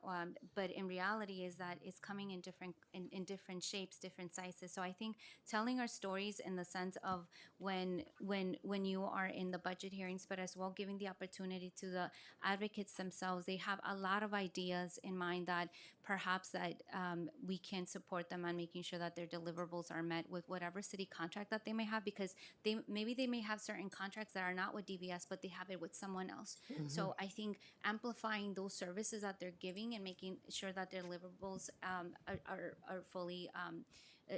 but in reality is that it's coming in different shapes, different sizes. So I think telling our stories in the sense of when you are in the budget hearings, but as well giving the opportunity to the advocates themselves, they have a lot of ideas in mind that perhaps that we can support them on making sure that their deliverables are met with whatever city contract that they may have, because they may have certain contracts that are not with DVS, but they have it with someone else. So I think amplifying those services that they're giving and making sure that their deliverables are fully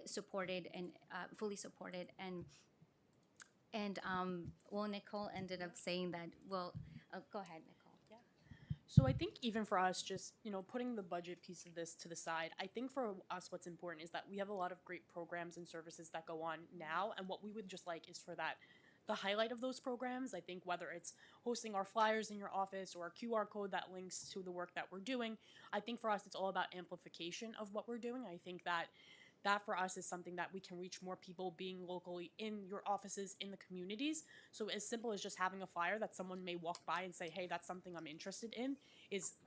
supported and well, Nicole ended up saying that. Well, go ahead, Nicole. So I think even for us, just, putting the budget piece of this to the side, I think for us what's important is that we have a lot of great programs and services that go on now, and what we would just like is for that, the highlight of those programs. I think whether it's hosting our flyers in your office or a QR code that links to the work that we're doing, I think for us it's all about amplification of what we're doing. I think that for us is something that we can reach more people being locally in your offices, in the communities. So as simple as just having a flyer that someone may walk by and say, hey, that's something I'm interested in,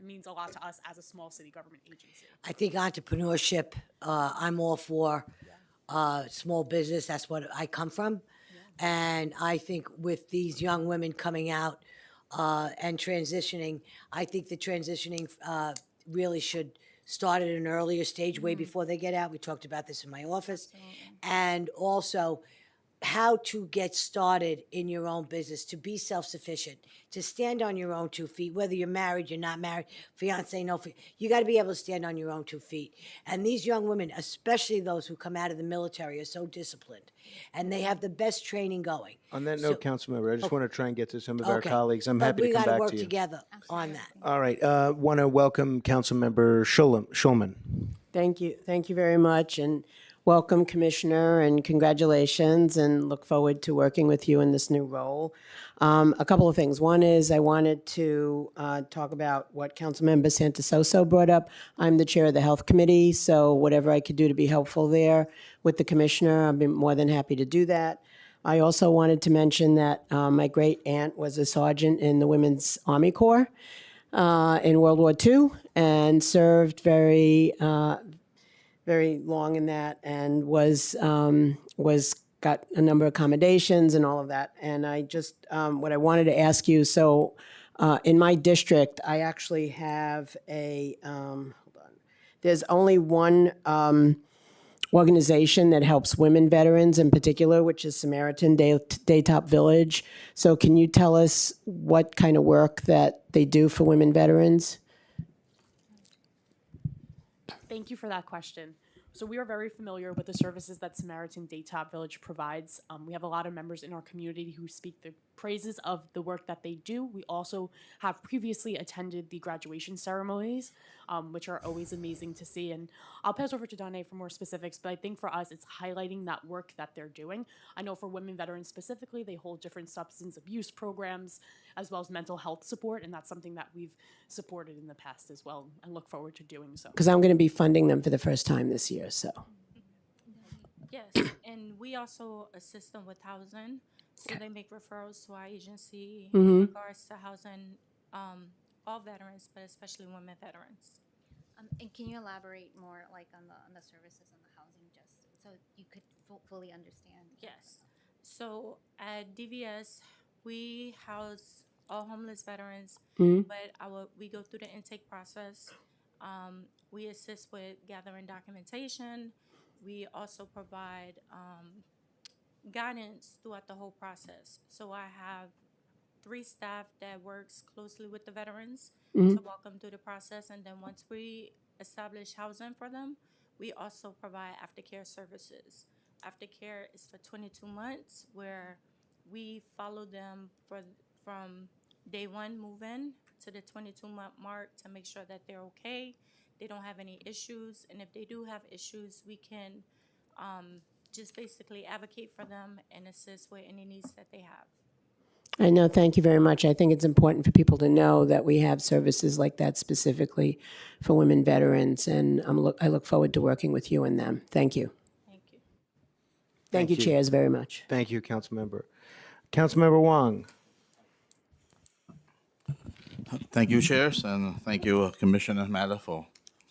means a lot to us as a small city government agency. I think entrepreneurship, I'm all for small business. That's what I come from. And I think with these young women coming out and transitioning, I think the transitioning really should start at an earlier stage, way before they get out. We talked about this in my office. And also how to get started in your own business, to be self-sufficient, to stand on your own 2 feet, whether you're married, you're not married, fiance, no, you got to be able to stand on your own 2 feet. And these young women, especially those who come out of the military, are so disciplined, and they have the best training going. On that note, Councilmember, I just want to try and get to some of our Okay. colleagues. I'm But happy to we come gotta back work to you. together on that. All right. Want to welcome Councilmember Schulman. Thank you. Thank you very much. And welcome, Commissioner, and congratulations, and look forward to working with you in this new role. A couple of things. One is I wanted to talk about what Councilmember Santososo brought up. I'm the chair of the Health Committee, so whatever I could do to be helpful there with the Commissioner, I'd be more than happy to do that. I also wanted to mention that my great aunt was a sergeant in the Women's Army Corps in World War II and served very long in that, and was got a number of accommodations and all of that. And I just what I wanted to ask you. So in my district, I actually have a hold on. There's only one organization that helps women veterans in particular, which is Samaritan Daytop Village. So can you tell us what kind of work that they do for women veterans? Thank you for that question. So we are very familiar with the services that Samaritan Daytop Village provides. We have a lot of members in our community who speak the praises of the work that they do. We also have previously attended the graduation ceremonies, which are always amazing to see. And I'll pass over to Danae for more specifics, but I think for us, it's highlighting that work that they're doing. I know for women veterans specifically, they hold different substance abuse programs as well as mental health support, and that's something that we've supported in the past as well and look forward to doing so. Because I'm going to be funding them for the first time this year, so. Yes, and we also assist them with housing. So they make referrals to our agency in regards to housing all veterans, but especially women veterans. And can you elaborate more like on the services and the housing, just so you could fully understand? Yes. So at DVS, we house all homeless veterans, but we go through the intake process. We assist with gathering documentation. We also provide guidance throughout the whole process. So I have 3 staff that works closely with the veterans to walk them through the process. And then once we establish housing for them, we also provide aftercare services. Aftercare is for 22 months where we follow them from day 1 move-in to the 22-month mark to make sure that they're okay, they don't have any issues, and if they do have issues, we can just basically advocate for them and assist with any needs that they have. I know, thank you very much. I think it's important for people to know that we have services like that specifically for women veterans, and I look forward to working with you and them. Thank you. Thank you. Thank you, chairs, very much. Thank you, Councilmember. Councilmember Wong. Thank you, chairs, and thank you, Commissioner Matter, for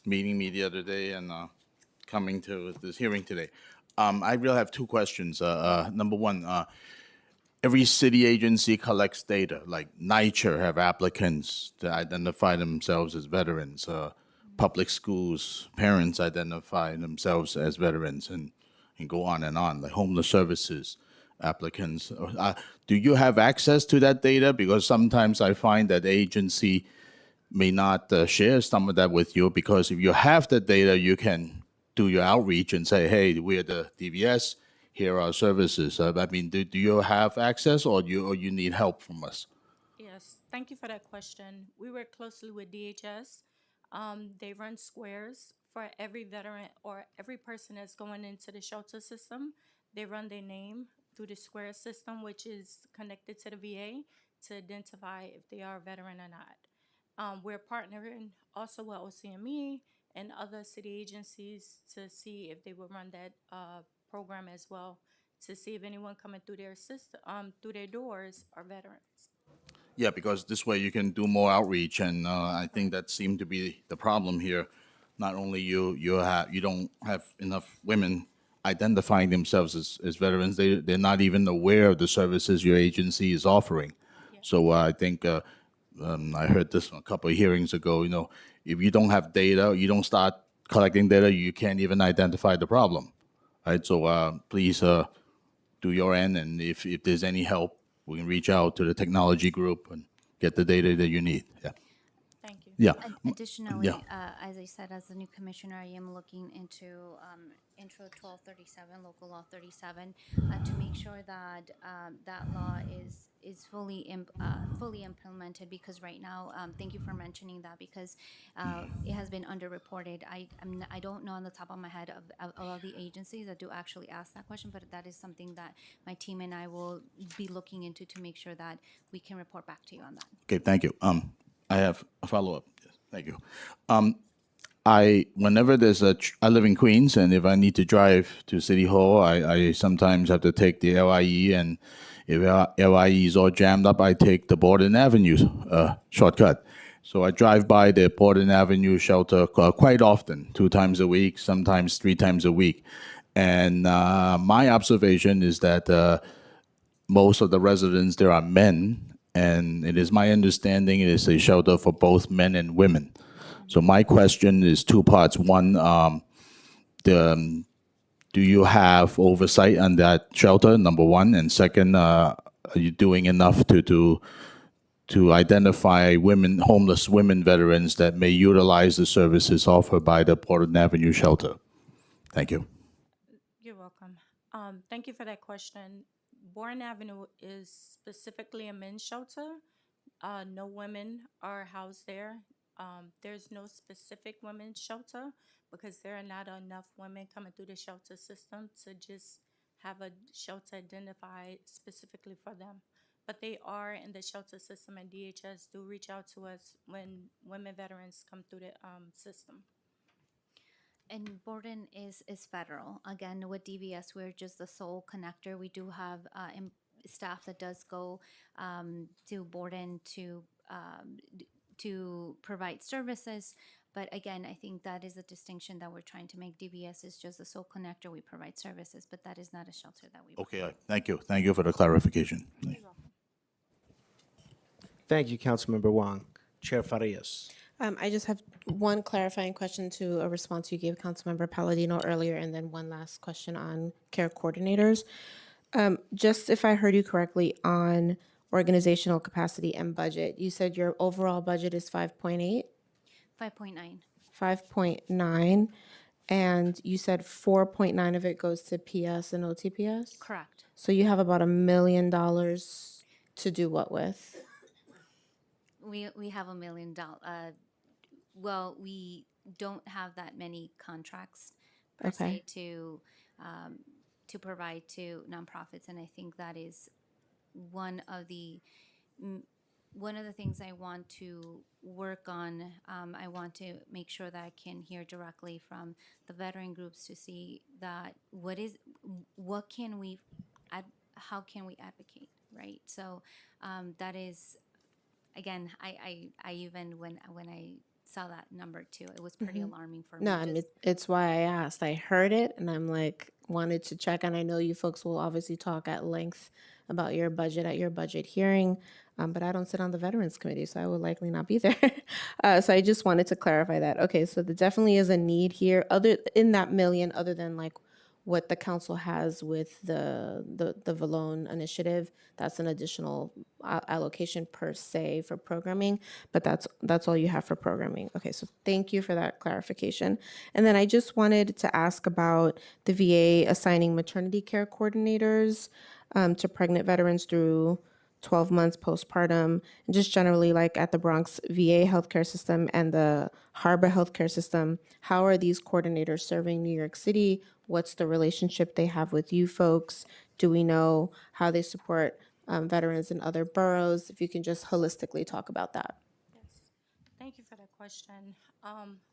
meeting me the other day and coming to this hearing today. I really have 2 questions. Number one, every city agency collects data, like NYCHR have applicants that identify themselves as veterans. Public schools, parents identify themselves as veterans, and go on, like homeless services applicants. Do you have access to that data? Because sometimes I find that agency may not share some of that with you, because if you have the data, you can do your outreach and say, hey, we're the DVS, here are our services. I mean, do you have access, or you need help from us? Yes, thank you for that question. We work closely with DHS. They run squares for every veteran or every person that's going into the shelter system. They run their name through the square system, which is connected to the VA to identify if they are a veteran or not. We're partnering also with OCME and other city agencies to see if they will run that program as well, to see if anyone coming through their system, through their doors are veterans. Yeah, because this way you can do more outreach, and I think that seemed to be the problem here. Not only you don't have enough women identifying themselves as veterans, they're not even aware of the services your agency is offering. Yeah. So I think I heard this a couple of hearings ago. If you don't have data, you don't start collecting data, you can't even identify the problem, right? So please do your end, and if there's any help, we can reach out to the technology group and get the data that you need. Yeah. Thank you. Yeah. Additionally, Yeah. as I said, as the new commissioner, I am looking into Intro 1237, Local Law 37, to make sure that that law is fully implemented. Because right now, thank you for mentioning that, because it has been underreported. I don't know on the top of my head of all the agencies that do actually ask that question, but that is something that my team and I will be looking into to make sure that we can report back to you on that. Okay, thank you. I have a follow-up. Yes, thank you. Whenever there's I live in Queens, and if I need to drive to City Hall, I sometimes have to take the LIE, and if LIE is all jammed up, I take the Borden Avenue shortcut. So I drive by the Borden Avenue shelter quite often, 2 times a week, sometimes 3 times a week. And my observation is that most of the residents there are men, and it is my understanding it is a shelter for both men and women. So my question is 2 parts. One, do you have oversight on that shelter, number one? And second, are you doing enough to identify homeless women veterans that may utilize the services offered by the Portland Avenue shelter? Thank you. You're welcome. Thank you for that question. Bourne Avenue is specifically a men's shelter. No women are housed there. There's no specific women's shelter because there are not enough women coming through the shelter system to just have a shelter identified specifically for them. But they are in the shelter system, and DHS do reach out to us when women veterans come through the system. And Borden is federal. Again, with DVS, we're just the sole connector. We do have staff that does go to Borden to provide services. But again, I think that is a distinction that we're trying to make. DVS is just the sole connector. We provide services, but that is not a shelter that we Okay, thank you. Thank you for the clarification. Thank you, Councilmember Wong. Chair Farias. I just have one clarifying question to a response you gave Councilmember Palladino earlier, and then one last question on care coordinators. Just if I heard you correctly on organizational capacity and budget, you said your overall budget is 5.8? 5.9. 5.9, and you said 4.9 of it goes to PS and OTPS? Correct. So you have about $1 million to do what with? We have $1 million. Well, we don't have that many contracts per se to provide to nonprofits, and I think that is one of the things I want to work on. I want to make sure that I can hear directly from the veteran groups to see that how can we advocate, right? So that is, again, I even when I saw that number too, it was pretty alarming for me. No, I mean, it's why I asked. I heard it and I'm like, wanted to check. And I know you folks will obviously talk at length about your budget at your budget hearing, but I don't sit on the Veterans Committee, so I will likely not be there. So I just wanted to clarify that. Okay, so there definitely is a need here, other in that million, other than like what the council has with the Valone initiative. That's an additional allocation per se for programming, but that's all you have for programming. Okay, so thank you for that clarification. And then I just wanted to ask about the VA assigning maternity care coordinators to pregnant veterans through 12 months postpartum, and just generally like at the Bronx VA healthcare system and the Harbor healthcare system. How are these coordinators serving New York City? What's the relationship they have with you folks? Do we know how they support veterans in other boroughs? If you can just holistically talk about that. Yes, thank you for that question.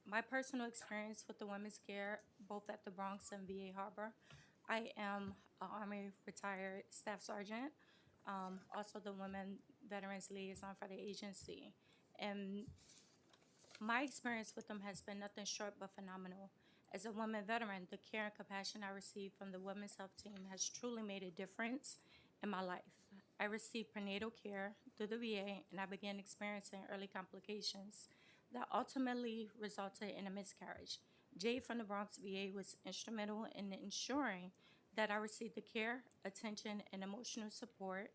My personal experience with the women's care, both at the Bronx and VA Harbor, I am an Army retired staff sergeant, also the Women Veterans Liaison for the agency. And my experience with them has been nothing short but phenomenal. As a woman veteran, the care and compassion I received from the Women's Health Team has truly made a difference in my life. I received prenatal care through the VA, and I began experiencing early complications that ultimately resulted in a miscarriage. Jay from the Bronx VA was instrumental in ensuring that I received the care, attention, and emotional support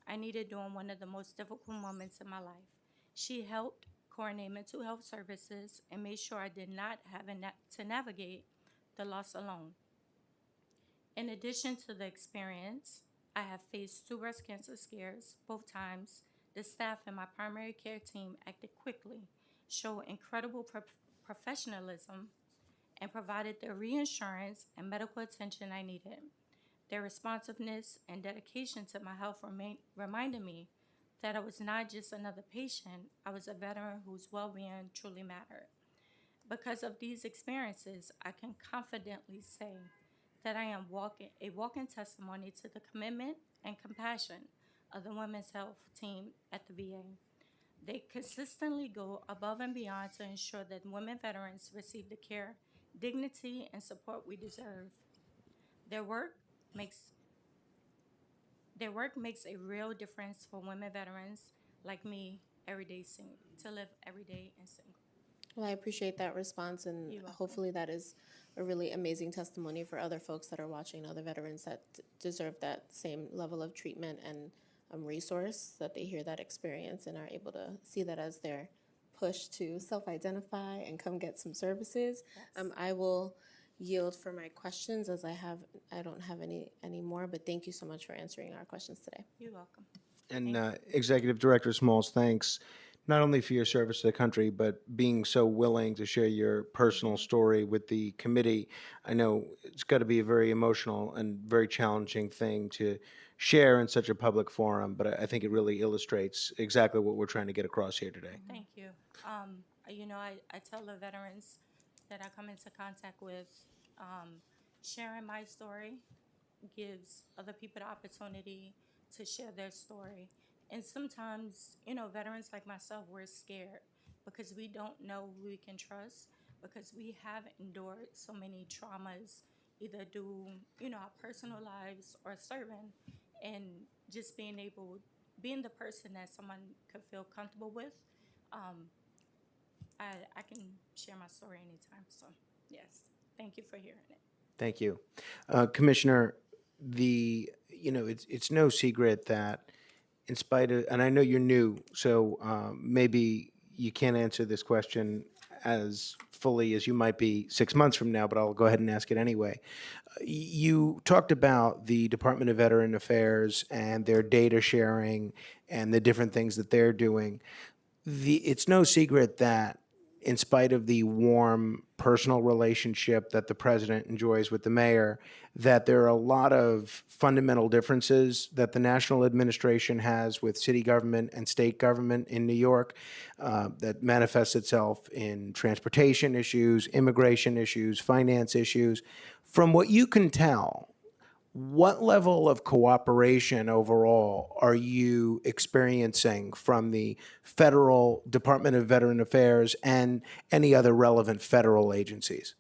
I needed during one of the most difficult moments in my life. She helped coordinate mental health services and made sure I did not have to navigate the loss alone. In addition to the experience, I have faced 2 breast cancer scares. Both times, the staff and my primary care team acted quickly, showed incredible professionalism, and provided the reassurance and medical attention I needed. Their responsiveness and dedication to my health reminded me that I was not just another patient, I was a veteran whose well-being truly mattered. Because of these experiences, I can confidently say that I am a walking testimony to the commitment and compassion of the Women's Health Team at the VA. They consistently go above and beyond to ensure that women veterans receive the care, dignity, and support we deserve. Their work makes a real difference for women veterans like me to live every day and single. Well, I appreciate that response, and hopefully that is a really amazing testimony for other folks that are watching, other veterans that deserve that same level of treatment and resource, that they hear that experience and are able to see that as their push to self-identify and come get some services. Yes. I will, yield for my questions as I don't have any more, but thank you so much for answering our questions today. You're welcome. And Executive Director Smalls, thanks not only for your service to the country, but being so willing to share your personal story with the committee. I know it's got to be a very emotional and very challenging thing to share in such a public forum, but I think it really illustrates exactly what we're trying to get across here today. Thank you. I tell the veterans that I come into contact with, sharing my story gives other people the opportunity to share their story. And sometimes, veterans like myself, we're scared because we don't know who we can trust, because we have endured so many traumas, either through, our personal lives or serving. And just being the person that someone could feel comfortable with, I can share my story anytime. So, yes, thank you for hearing it. Thank you. Commissioner, it's no secret that in spite of, and I know you're new, so maybe you can't answer this question as fully as you might be 6 months from now, but I'll go ahead and ask it anyway. You talked about the Department of Veteran Affairs and their data sharing and the different things that they're doing. It's no secret that in spite of the warm personal relationship that the president enjoys with the mayor, that there are a lot of fundamental differences that the national administration has with city government and state government in New York that manifests itself in transportation issues, immigration issues, finance issues. From what you can tell, what level of cooperation overall are you experiencing from the federal Department of Veteran Affairs and any other relevant federal agencies?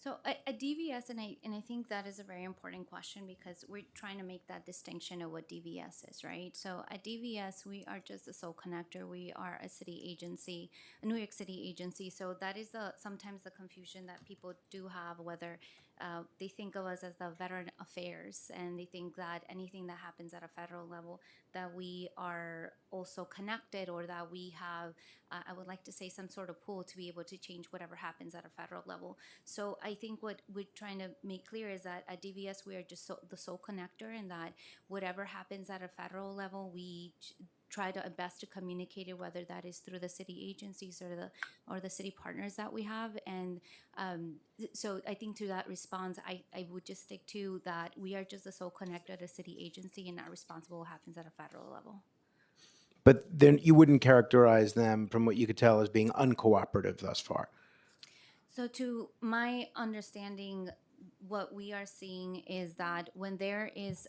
So a DVS, and I think that is a very important question because we're trying to make that distinction of what DVS is, right? So at DVS, we are just a sole connector. We are a city agency, a New York City agency. So that is sometimes the confusion that people do have, whether they think of us as the Veteran Affairs, and they think that anything that happens at a federal level, that we are also connected, or that we have, I would like to say, some sort of pull to be able to change whatever happens at a federal level. So I think what we're trying to make clear is that at DVS, we are just the sole connector, and that whatever happens at a federal level, we try to best to communicate it, whether that is through the city agencies or the city partners that we have. And so I think to that response, I would just stick to that we are just the sole connector at a city agency and not responsible what happens at a federal level. But then you wouldn't characterize them, from what you could tell, as being uncooperative thus far. So to my understanding, what we are seeing is that when there is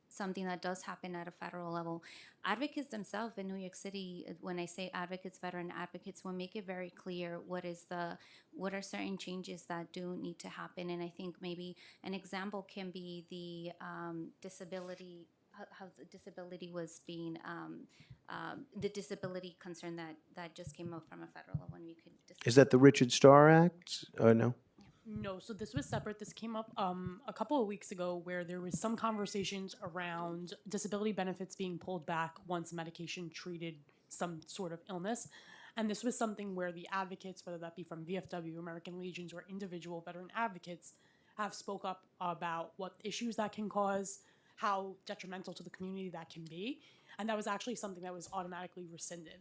something that does happen at a federal level, advocates themselves in New York City, when I say advocates, veteran advocates, will make it very clear what are certain changes that do need to happen. And I think maybe an example can be the disability, how the disability was being, the disability concern that just came up from a federal level, and we could discuss. Is that the Richard Starr Act? No? No, so this was separate. This came up a couple of weeks ago where there was some conversations around disability benefits being pulled back once medication treated some sort of illness. And this was something where the advocates, whether that be from VFW, American Legions, or individual veteran advocates, have spoke up about what issues that can cause, how detrimental to the community that can be. And that was actually something that was automatically rescinded.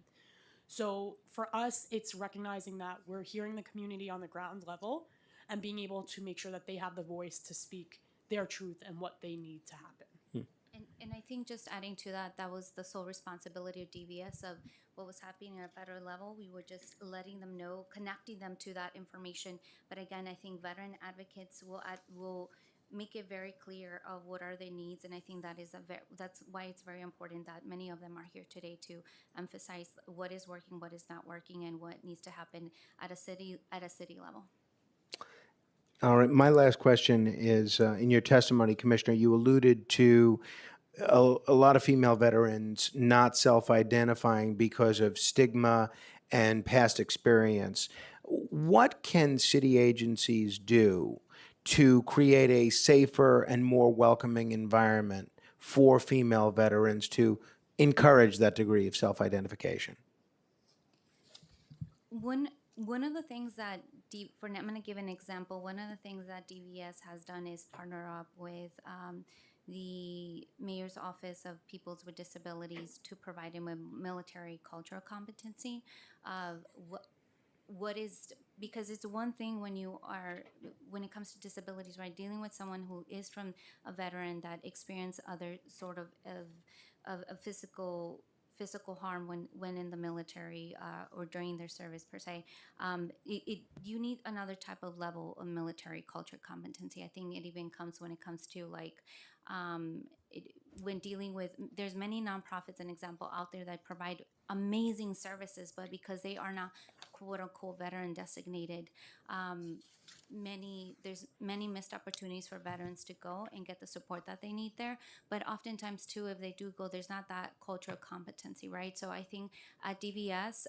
So for us, it's recognizing that we're hearing the community on the ground level and being able to make sure that they have the voice to speak their truth and what they need to happen. And I think just adding to that, that was the sole responsibility of DVS of what was happening at a federal level. We were just letting them know, connecting them to that information. But again, I think veteran advocates will make it very clear of what are their needs, and I think that is that's why it's very important that many of them are here today to emphasize what is working, what is not working, and what needs to happen at a city level. All right, my last question is, in your testimony, Commissioner, you alluded to a lot of female veterans not self-identifying because of stigma and past experience. What can city agencies do to create a safer and more welcoming environment for female veterans to encourage that degree of self-identification? One of the things that I'm going to give an example. One of the things that DVS has done is partner up with the Mayor's Office of Peoples with Disabilities to provide them with military cultural competency of what is, because it's one thing when it comes to disabilities, right, dealing with someone who is from a veteran that experienced other sort of physical harm when in the military or during their service per se. You need another type of level of military culture competency. I think it even comes when it comes to like when dealing with, there's many nonprofits, an example out there that provide amazing services, but because they are not quote unquote veteran designated, there's many missed opportunities for veterans to go and get the support that they need there. But oftentimes too, if they do go, there's not that cultural competency, right? So I think at DVS,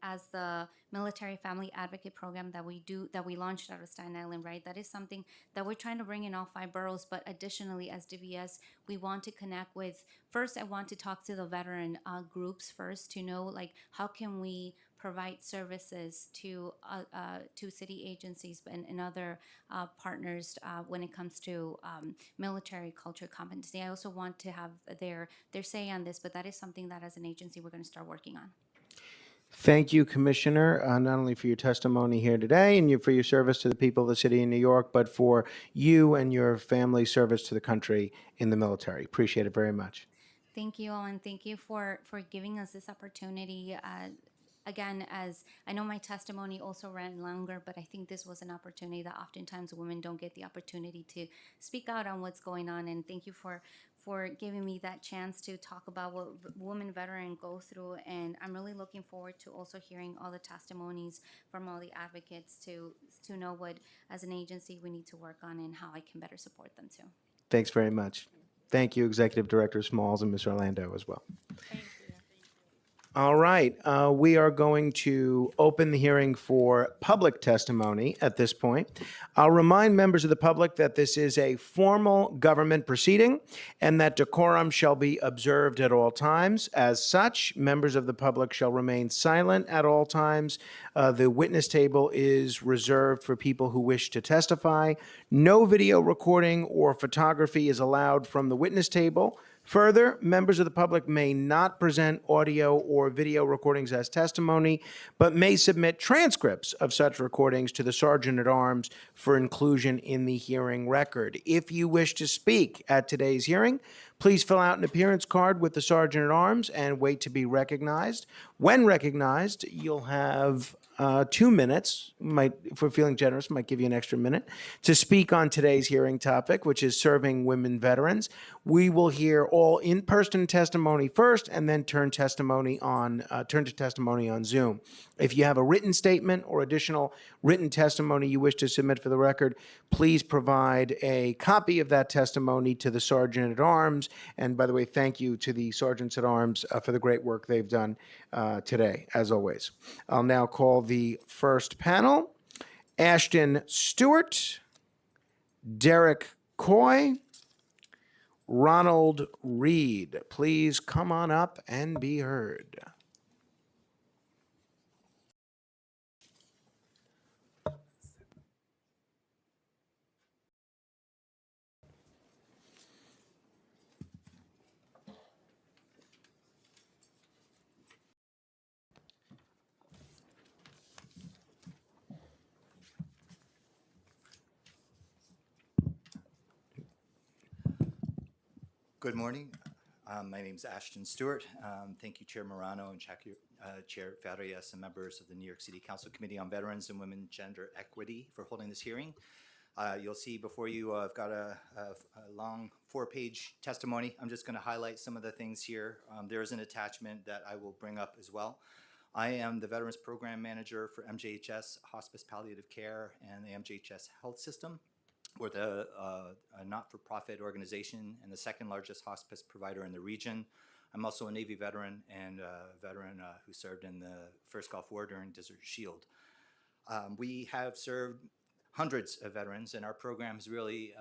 as the military family advocate program that we launched out of Staten Island, right, that is something that we're trying to bring in all 5 boroughs. But additionally, as DVS, we want to connect with, first I want to talk to the veteran groups first to know like how can we provide services to city agencies and other partners when it comes to military culture competency. I also want to have their say on this, but that is something that as an agency we're going to start working on. Thank you, Commissioner, not only for your testimony here today and for your service to the people of the city of New York, but for you and your family's service to the country in the military. Appreciate it very much. Thank you all, and thank you for giving us this opportunity. Again, as I know my testimony also ran longer, but I think this was an opportunity that oftentimes women don't get the opportunity to speak out on what's going on. And thank you for giving me that chance to talk about what women veterans go through. And I'm really looking forward to also hearing all the testimonies from all the advocates to know what, as an agency, we need to work on and how I can better support them too. Thanks very much. Thank you, Executive Director Smalls and Ms. Orlando as well. Thank you. All right, we are going to open the hearing for public testimony at this point. I'll remind members of the public that this is a formal government proceeding and that decorum shall be observed at all times. As such, members of the public shall remain silent at all times. The witness table is reserved for people who wish to testify. No video recording or photography is allowed from the witness table. Further, members of the public may not present audio or video recordings as testimony, but may submit transcripts of such recordings to the Sergeant at Arms for inclusion in the hearing record. If you wish to speak at today's hearing, please fill out an appearance card with the Sergeant at Arms and wait to be recognized. When recognized, you'll have 2 minutes, if we're feeling generous, might give you an extra minute, to speak on today's hearing topic, which is serving women veterans. We will hear all in-person testimony first and then turn to testimony on Zoom. If you have a written statement or additional written testimony you wish to submit for the record, please provide a copy of that testimony to the Sergeant at Arms. And by the way, thank you to the Sergeants at Arms for the great work they've done today, as always. I'll now call the first panel: Ashton Stewart, Derek Coy, Ronald Reed. Please come on up and be heard. Good morning. My name is Ashton Stewart. Thank you, Chair Morano and Chair Farias and members of the New York City Council Committee on Veterans and Women Gender Equity for holding this hearing. You'll see before you I've got a long 4-page testimony. I'm just going to highlight some of the things here. There is an attachment that I will bring up as well. I am the Veterans Program Manager for MJHS Hospice Palliative Care and the MJHS Health System. We're a not-for-profit organization and the second largest hospice provider in the region. I'm also a Navy veteran and a veteran who served in the first Gulf War during Desert Shield. We have served hundreds of veterans, and our program's really,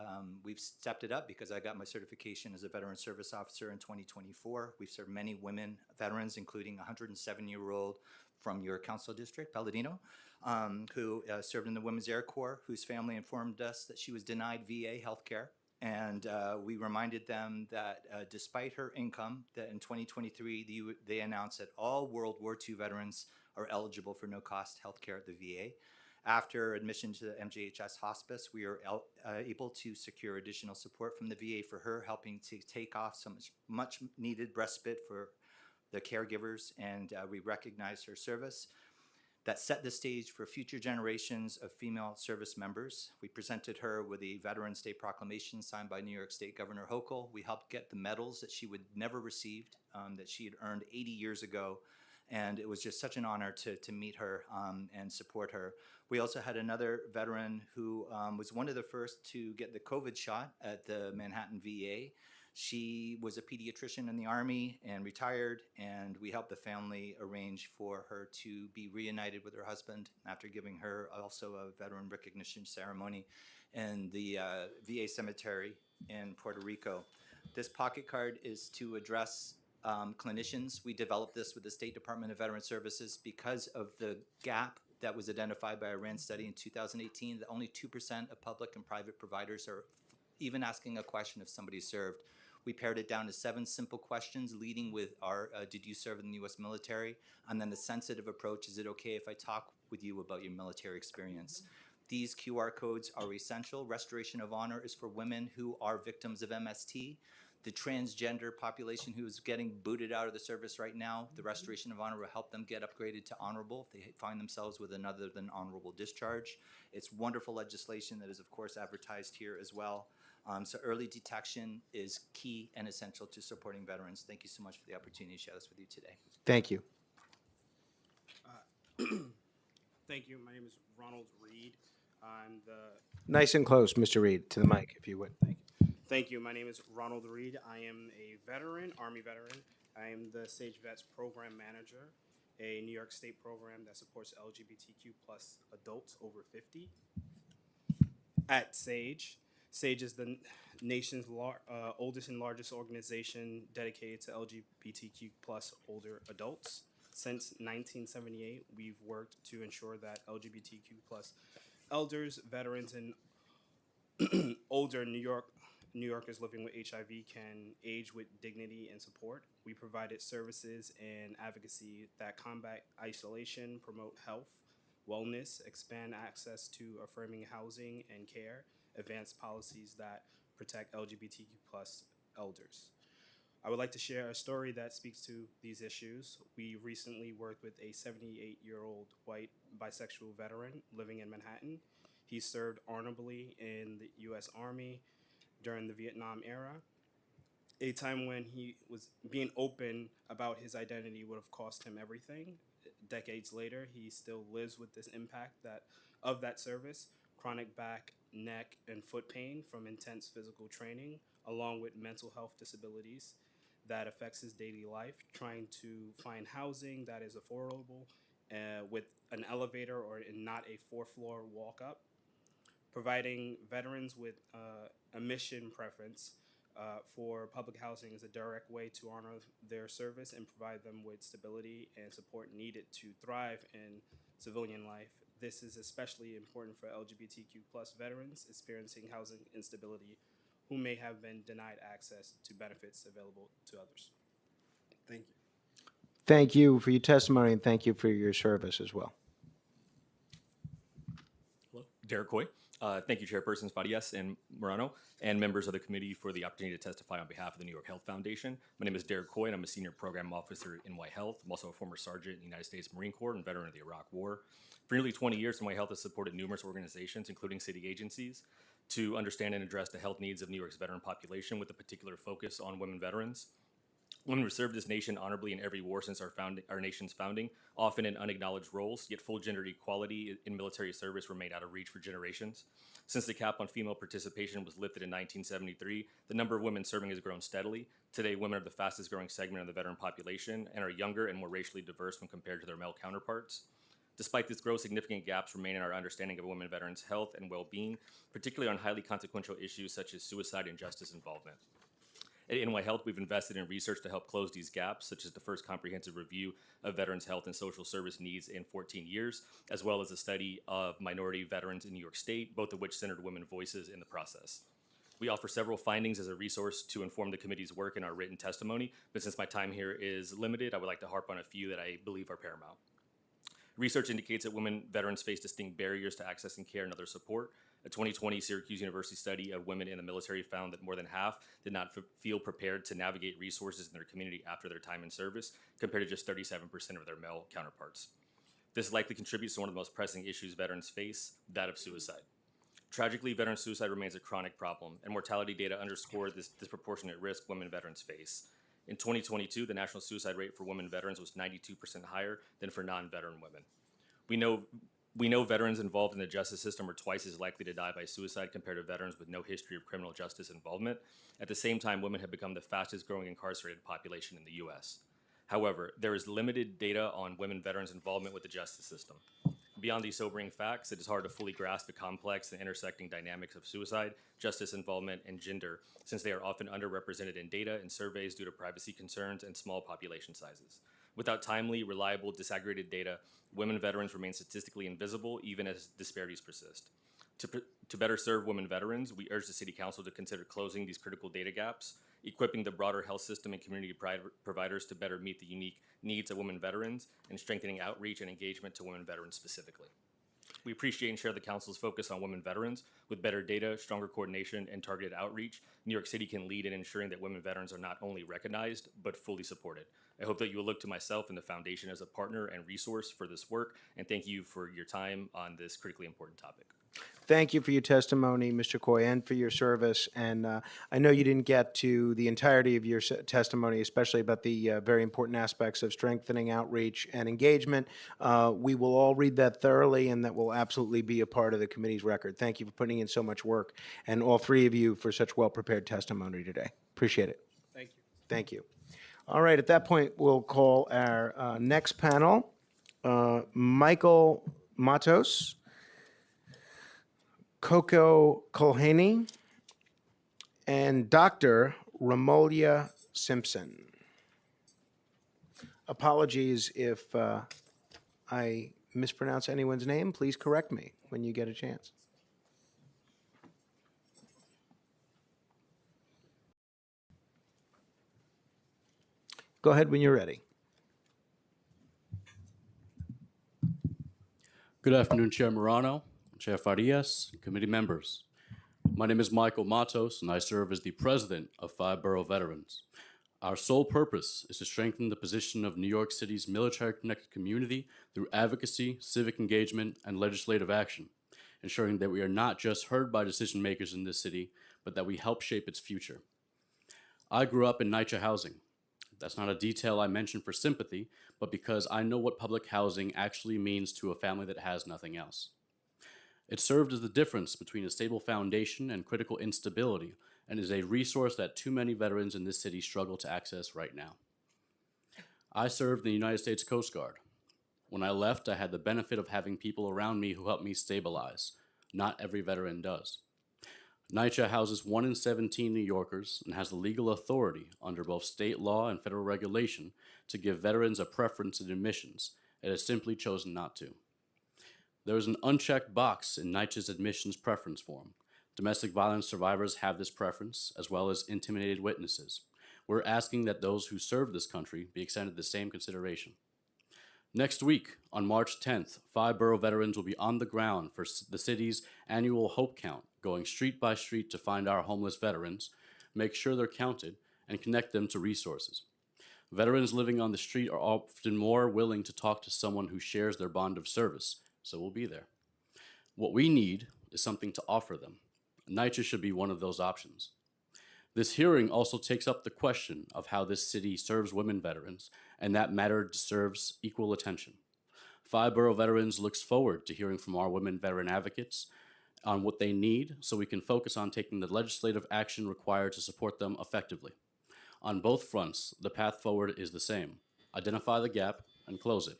we've stepped it up because I got my certification as a veteran service officer in 2024. We've served many women veterans, including a 107-year-old from your council district, Palladino, who served in the Women's Air Corps, whose family informed us that she was denied VA health care. And we reminded them that despite her income, that in 2023, they announced that all World War II veterans are eligible for no-cost health care at the VA. After admission to the MJHS hospice, we were able to secure additional support from the VA for her, helping to take off some much needed respite for the caregivers, and we recognize her service. That set the stage for future generations of female service members. We presented her with a Veterans Day proclamation signed by New York State Governor Hochul. We helped get the medals that she would never received, that she had earned 80 years ago. And it was just such an honor to meet her and support her. We also had another veteran who was one of the first to get the COVID shot at the Manhattan VA. She was a pediatrician in the Army and retired, and we helped the family arrange for her to be reunited with her husband after giving her also a veteran recognition ceremony in the VA cemetery in Puerto Rico. This pocket card is to address clinicians. We developed this with the State Department of Veteran Services because of the gap that was identified by a RAND study in 2018, that only 2% of public and private providers are even asking a question if somebody served. We pared it down to 7 simple questions, leading with our, did you serve in the U.S. military? And then the sensitive approach, is it okay if I talk with you about your military experience? These QR codes are essential. Restoration of honor is for women who are victims of MST. The transgender population who is getting booted out of the service right now, the restoration of honor will help them get upgraded to honorable if they find themselves with another than honorable discharge. It's wonderful legislation that is, of course, advertised here as well. So early detection is key and essential to supporting veterans. Thank you so much for the opportunity to share this with you today. Thank you. Thank you. My name is Ronald Reed. I'm the Nice and close, Mr. Reed, to the mic, if you would. Thank you. My name is Ronald Reed. I am a veteran, Army veteran. I am the SAGE Vets Program Manager, a New York State program that supports LGBTQ plus adults over 50. At SAGE, SAGE is the nation's oldest and largest organization dedicated to LGBTQ plus older adults. Since 1978, we've worked to ensure that LGBTQ plus elders, veterans, and older New Yorkers living with HIV can age with dignity and support. We provided services and advocacy that combat isolation, promote health, wellness, expand access to affirming housing and care, advance policies that protect LGBTQ plus elders. I would like to share a story that speaks to these issues. We recently worked with a 78-year-old white bisexual veteran living in Manhattan. He served honorably in the U.S. Army during the Vietnam era, a time when he was being open about his identity would have cost him everything. Decades later, he still lives with this impact of that service, chronic back, neck, and foot pain from intense physical training, along with mental health disabilities that affects his daily life, trying to find housing that is affordable with an elevator or not a 4-floor walk up. Providing veterans with a mission preference for public housing is a direct way to honor their service and provide them with stability and support needed to thrive in civilian life. This is especially important for LGBTQ plus veterans experiencing housing instability who may have been denied access to benefits available to others. Thank you. Thank you for your testimony, and thank you for your service as well. Hello, Derek Coy. Thank you, Chairpersons Farias and Morano, and members of the committee for the opportunity to testify on behalf of the New York Health Foundation. My name is Derek Coy, and I'm a senior program officer at NY Health. I'm also a former sergeant in the United States Marine Corps and veteran of the Iraq War. For nearly 20 years, NY Health has supported numerous organizations, including city agencies, to understand and address the health needs of New York's veteran population with a particular focus on women veterans. Women have served this nation honorably in every war since our nation's founding, often in unacknowledged roles, yet full gender equality in military service remained out of reach for generations. Since the cap on female participation was lifted in 1973, the number of women serving has grown steadily. Today, women are the fastest growing segment of the veteran population and are younger and more racially diverse when compared to their male counterparts. Despite this growth, significant gaps remain in our understanding of women veterans' health and well-being, particularly on highly consequential issues such as suicide and justice involvement. At NY Health, we've invested in research to help close these gaps, such as the first comprehensive review of veterans' health and social service needs in 14 years, as well as a study of minority veterans in New York State, both of which centered women voices in the process. We offer several findings as a resource to inform the committee's work in our written testimony, but since my time here is limited, I would like to harp on a few that I believe are paramount. Research indicates that women veterans face distinct barriers to accessing care and other support. A 2020 Syracuse University study of women in the military found that more than half did not feel prepared to navigate resources in their community after their time in service, compared to just 37% of their male counterparts. This likely contributes to one of the most pressing issues veterans face, that of suicide. Tragically, veteran suicide remains a chronic problem, and mortality data underscore this disproportionate risk women veterans face. In 2022, the national suicide rate for women veterans was 92% higher than for non-veteran women. We know veterans involved in the justice system are twice as likely to die by suicide compared to veterans with no history of criminal justice involvement. At the same time, women have become the fastest growing incarcerated population in the US. However, there is limited data on women veterans' involvement with the justice system. Beyond these sobering facts, it is hard to fully grasp the complex and intersecting dynamics of suicide, justice involvement, and gender, since they are often underrepresented in data and surveys due to privacy concerns and small population sizes. Without timely, reliable, disaggregated data, women veterans remain statistically invisible even as disparities persist. To better serve women veterans, we urge the City Council to consider closing these critical data gaps, equipping the broader health system and community providers to better meet the unique needs of women veterans, and strengthening outreach and engagement to women veterans specifically. We appreciate and share the Council's focus on women veterans. With better data, stronger coordination, and targeted outreach, New York City can lead in ensuring that women veterans are not only recognized, but fully supported. I hope that you will look to myself and the Foundation as a partner and resource for this work, and thank you for your time on this critically important topic. Thank you for your testimony, Mr. Coy, and for your service. And I know you didn't get to the entirety of your testimony, especially about the very important aspects of strengthening outreach and engagement. We will all read that thoroughly, and that will absolutely be a part of the committee's record. Thank you for putting in so much work, and all three of you for such well-prepared testimony today. Appreciate it. Thank you. Thank you. All right, at that point, we'll call our next panel, Michael Matos, Coco Culhaney, and Dr. Romolia Simpson. Apologies if I mispronounce anyone's name. Please correct me when you get a chance. Go ahead when you're ready. Good afternoon, Chair Morano, Chair Farias, committee members. My name is Michael Matos, and I serve as the president of 5 Borough Veterans. Our sole purpose is to strengthen the position of New York City's military-connected community through advocacy, civic engagement, and legislative action, ensuring that we are not just heard by decision makers in this city, but that we help shape its future. I grew up in NYCHA housing. That's not a detail I mention for sympathy, but because I know what public housing actually means to a family that has nothing else. It served as the difference between a stable foundation and critical instability, and is a resource that too many veterans in this city struggle to access right now. I served in the United States Coast Guard. When I left, I had the benefit of having people around me who helped me stabilize. Not every veteran does. NYCHA houses 1 in 17 New Yorkers and has the legal authority under both state law and federal regulation to give veterans a preference in admissions. It has simply chosen not to. There is an unchecked box in NYCHA's admissions preference form. Domestic violence survivors have this preference, as well as intimidated witnesses. We're asking that those who serve this country be extended the same consideration. Next week, on March 10th, 5 Borough Veterans will be on the ground for the city's annual Hope Count, going street by street to find our homeless veterans, make sure they're counted, and connect them to resources. Veterans living on the street are often more willing to talk to someone who shares their bond of service, so we'll be there. What we need is something to offer them. NYCHA should be one of those options. This hearing also takes up the question of how this city serves women veterans, and that matter deserves equal attention. 5 Borough Veterans looks forward to hearing from our women veteran advocates on what they need so we can focus on taking the legislative action required to support them effectively. On both fronts, the path forward is the same: identify the gap and close it.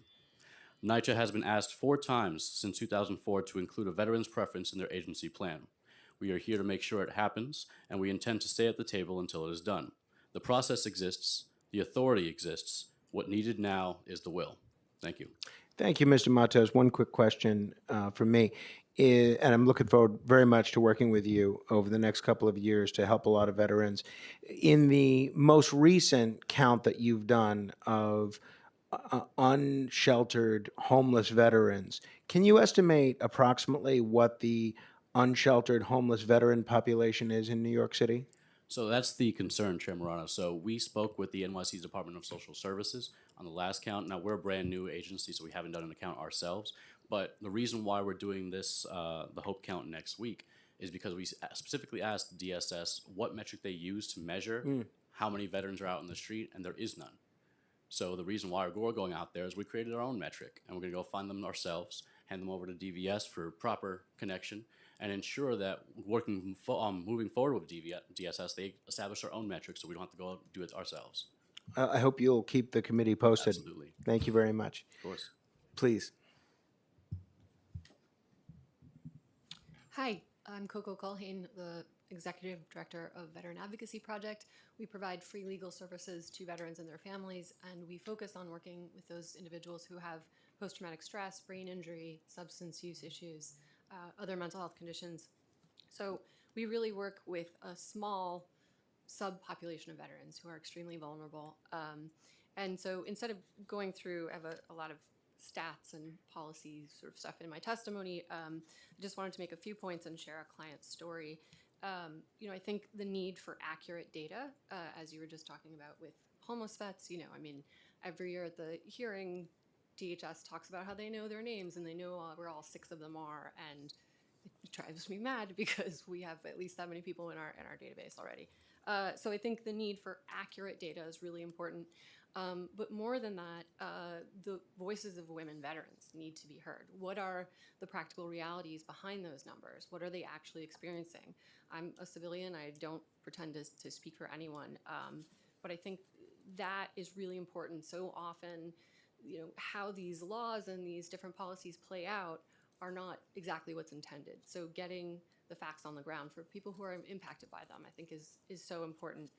NYCHA has been asked 4 times since 2004 to include a veteran's preference in their agency plan. We are here to make sure it happens, and we intend to stay at the table until it is done. The process exists, the authority exists. What needed now is the will. Thank you. Thank you, Mr. Matos. One quick question from me, and I'm looking forward very much to working with you over the next couple of years to help a lot of veterans. In the most recent count that you've done of unsheltered homeless veterans, can you estimate approximately what the unsheltered homeless veteran population is in New York City? So that's the concern, Chair Morano. So we spoke with the NYC's Department of Social Services on the last count. Now, we're a brand new agency, so we haven't done an account ourselves. But the reason why we're doing this, the Hope count next week, is because we specifically asked DSS what metric they use to measure how many veterans are out in the street, and there is none. So the reason why we're going out there is we created our own metric, and we're going to go find them ourselves, hand them over to DVS for proper connection, and ensure that moving forward with DSS, they establish their own metrics so we don't have to go do it ourselves. I hope you'll keep the committee posted. Absolutely. Thank you very much. Of course. Please. Hi, I'm Coco Culhane, the Executive Director of Veteran Advocacy Project. We provide free legal services to veterans and their families, and we focus on working with those individuals who have post-traumatic stress, brain injury, substance use issues, other mental health conditions. So we really work with a small subpopulation of veterans who are extremely vulnerable. And so instead of going through, I have a lot of stats and policy sort of stuff in my testimony, I just wanted to make a few points and share a client's story. I think the need for accurate data, as you were just talking about with homeless vets, I mean, every year at the hearing, DHS talks about how they know their names and they know where all 6 of them are, and it drives me mad because we have at least that many people in our database already. So I think the need for accurate data is really important. But more than that, the voices of women veterans need to be heard. What are the practical realities behind those numbers? What are they actually experiencing? I'm a civilian. I don't pretend to speak for anyone. But I think that is really important. So often, how these laws and these different policies play out are not exactly what's intended. So getting the facts on the ground for people who are impacted by them, I think is so important.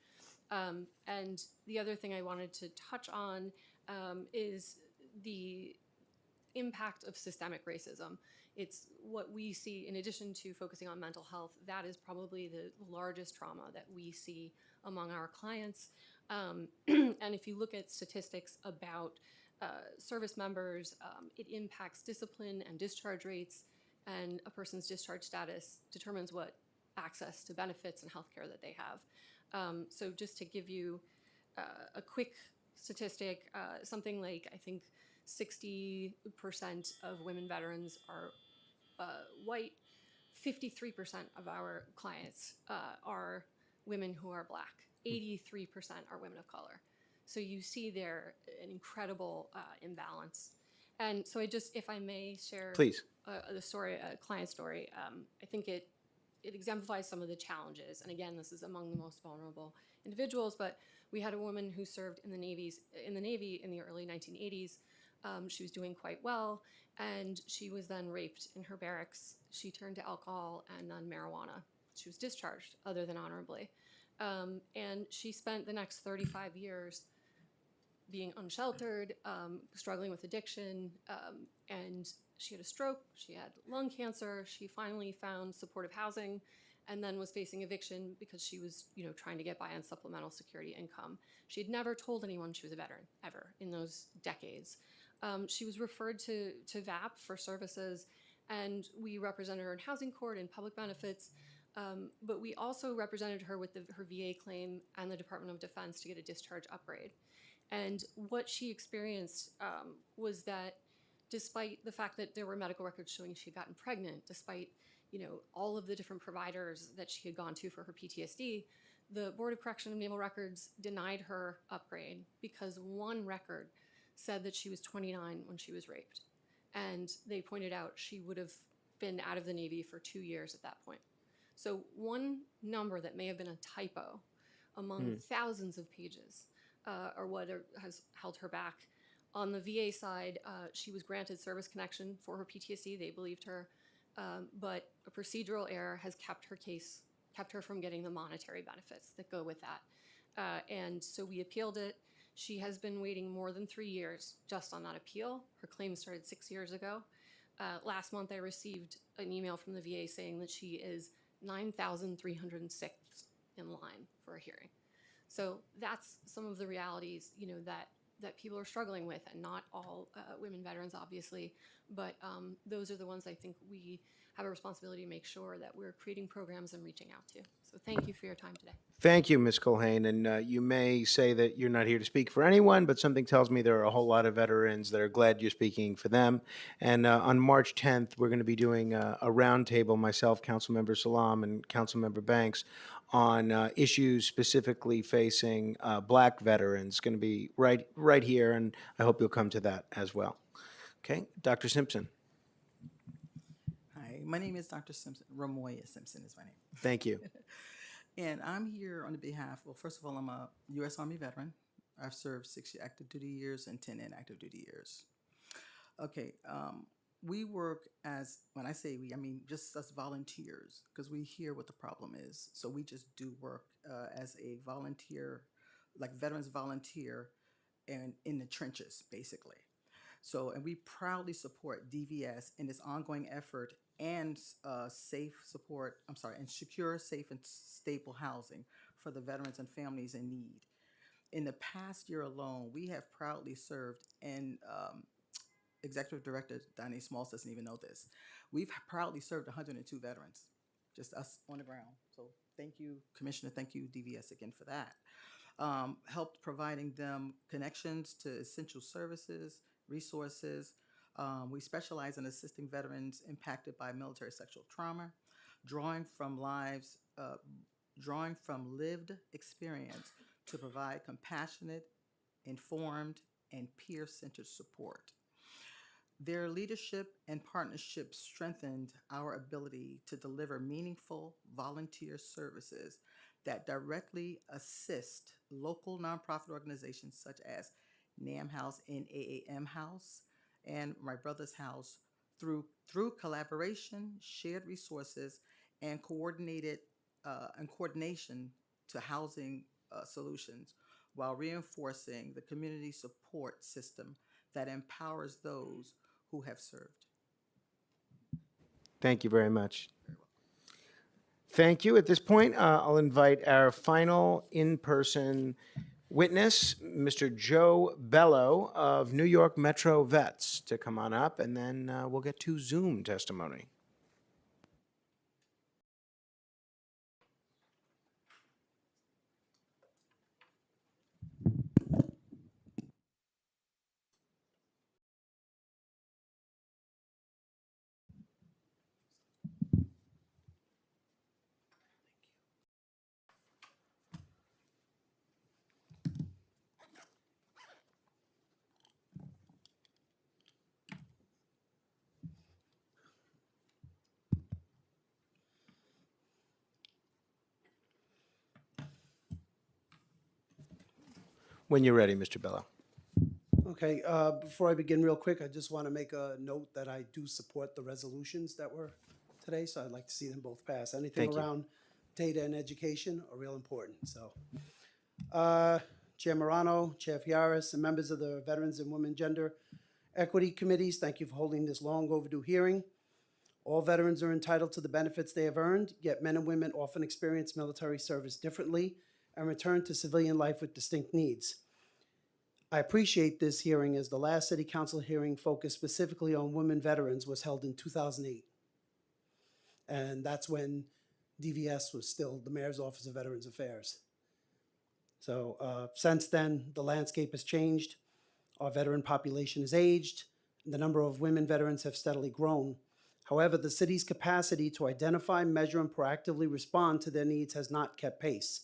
And the other thing I wanted to touch on is the impact of systemic racism. It's what we see, in addition to focusing on mental health, that is probably the largest trauma that we see among our clients. And if you look at statistics about service members, it impacts discipline and discharge rates, and a person's discharge status determines what access to benefits and healthcare that they have. So just to give you a quick statistic, something like, I think 60% of women veterans are white, 53% of our clients are women who are Black, 83% are women of color. So you see there an incredible imbalance. And so if I may share Please. A client story, I think it exemplifies some of the challenges. And again, this is among the most vulnerable individuals, but we had a woman who served in the Navy in the early 1980s. She was doing quite well, and she was then raped in her barracks. She turned to alcohol and then marijuana. She was discharged, other than honorably. And she spent the next 35 years being unsheltered, struggling with addiction, and she had a stroke, she had lung cancer, she finally found supportive housing, and then was facing eviction because she was, trying to get by on supplemental security income. She had never told anyone she was a veteran, ever, in those decades. She was referred to VAP for services, and we represented her in housing court and public benefits, but we also represented her with her VA claim and the Department of Defense to get a discharge upgrade. And what she experienced was that despite the fact that there were medical records showing she had gotten pregnant, despite all of the different providers that she had gone to for her PTSD, the Board of Correction of Naval Records denied her upgrade because one record said that she was 29 when she was raped. And they pointed out she would have been out of the Navy for 2 years at that point. So one number that may have been a typo among thousands of pages or what has held her back On the VA side, she was granted service connection for her PTSD. They believed her, but a procedural error has kept her from getting the monetary benefits that go with that. And so we appealed it. She has been waiting more than 3 years just on that appeal. Her claim started 6 years ago. Last month, I received an email from the VA saying that she is 9,306 in line for a hearing. So that's some of the realities, that people are struggling with, and not all women veterans, obviously, but those are the ones I think we have a responsibility to make sure that we're creating programs and reaching out to. So thank you for your time today. Thank you, Ms. Culhane. And you may say that you're not here to speak for anyone, but something tells me there are a whole lot of veterans that are glad you're speaking for them. And on March 10th, we're going to be doing a roundtable, myself, Councilmember Salam, and Councilmember Banks, on issues specifically facing Black veterans. It's going to be right here, and I hope you'll come to that as well. Okay, Dr. Simpson. Hi, my name is Dr. Simpson. Ramoya Simpson is my name. Thank you. And I'm here on behalf, well, first of all, I'm a U.S. Army veteran. I've served 6 active duty years and 10 inactive duty years. Okay, we work as, when I say we, I mean just us volunteers, because we hear what the problem is. So we just do work as a volunteer, like veterans volunteer, and in the trenches, basically. So, and we proudly support DVS in its ongoing effort and and secure, safe, and stable housing for the veterans and families in need. In the past year alone, we have proudly served, and Executive Director Donnie Smalls doesn't even know this. We've proudly served 102 veterans, just us on the ground. So thank you, Commissioner. Thank you, DVS, again for that. Helped providing them connections to essential services, resources. We specialize in assisting veterans impacted by military sexual trauma, drawing from lived experience to provide compassionate, informed, and peer-centered support. Their leadership and partnership strengthened our ability to deliver meaningful volunteer services that directly assist local nonprofit organizations such as NAM House, NAAM House, and My Brother's House through collaboration, shared resources, and coordination to housing solutions, while reinforcing the community support system that empowers those who have served. Thank you very much. Thank you. At this point, I'll invite our final in-person witness, Mr. Joe Bello of New York Metro Vets, to come on up, and then we'll get to Zoom testimony. When you're ready, Mr. Bello. Okay, before I begin real quick, I just want to make a note that I do support the resolutions that were today, so I'd like to see them both pass. Anything Thank you. around data and education are real important, so. Chair Morano, Chair Fiaris, and members of the Veterans and Women Gender Equity Committees, thank you for holding this long overdue hearing. All veterans are entitled to the benefits they have earned, yet men and women often experience military service differently and return to civilian life with distinct needs. I appreciate this hearing as the last City Council hearing focused specifically on women veterans was held in 2008. And that's when DVS was still the Mayor's Office of Veterans Affairs. So since then, the landscape has changed. Our veteran population has aged, and the number of women veterans have steadily grown. However, the city's capacity to identify, measure, and proactively respond to their needs has not kept pace.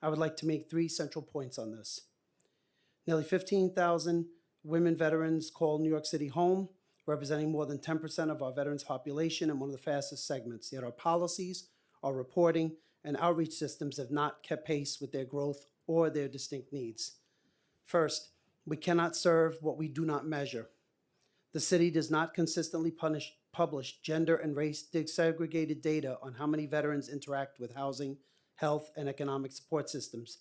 I would like to make 3 central points on this. Nearly 15,000 women veterans call New York City home, representing more than 10% of our veterans population and one of the fastest segments. Yet our policies, our reporting, and outreach systems have not kept pace with their growth or their distinct needs. First, We cannot serve what we do not measure. The city does not consistently publish gender and race disaggregated data on how many veterans interact with housing, health, and economic support systems.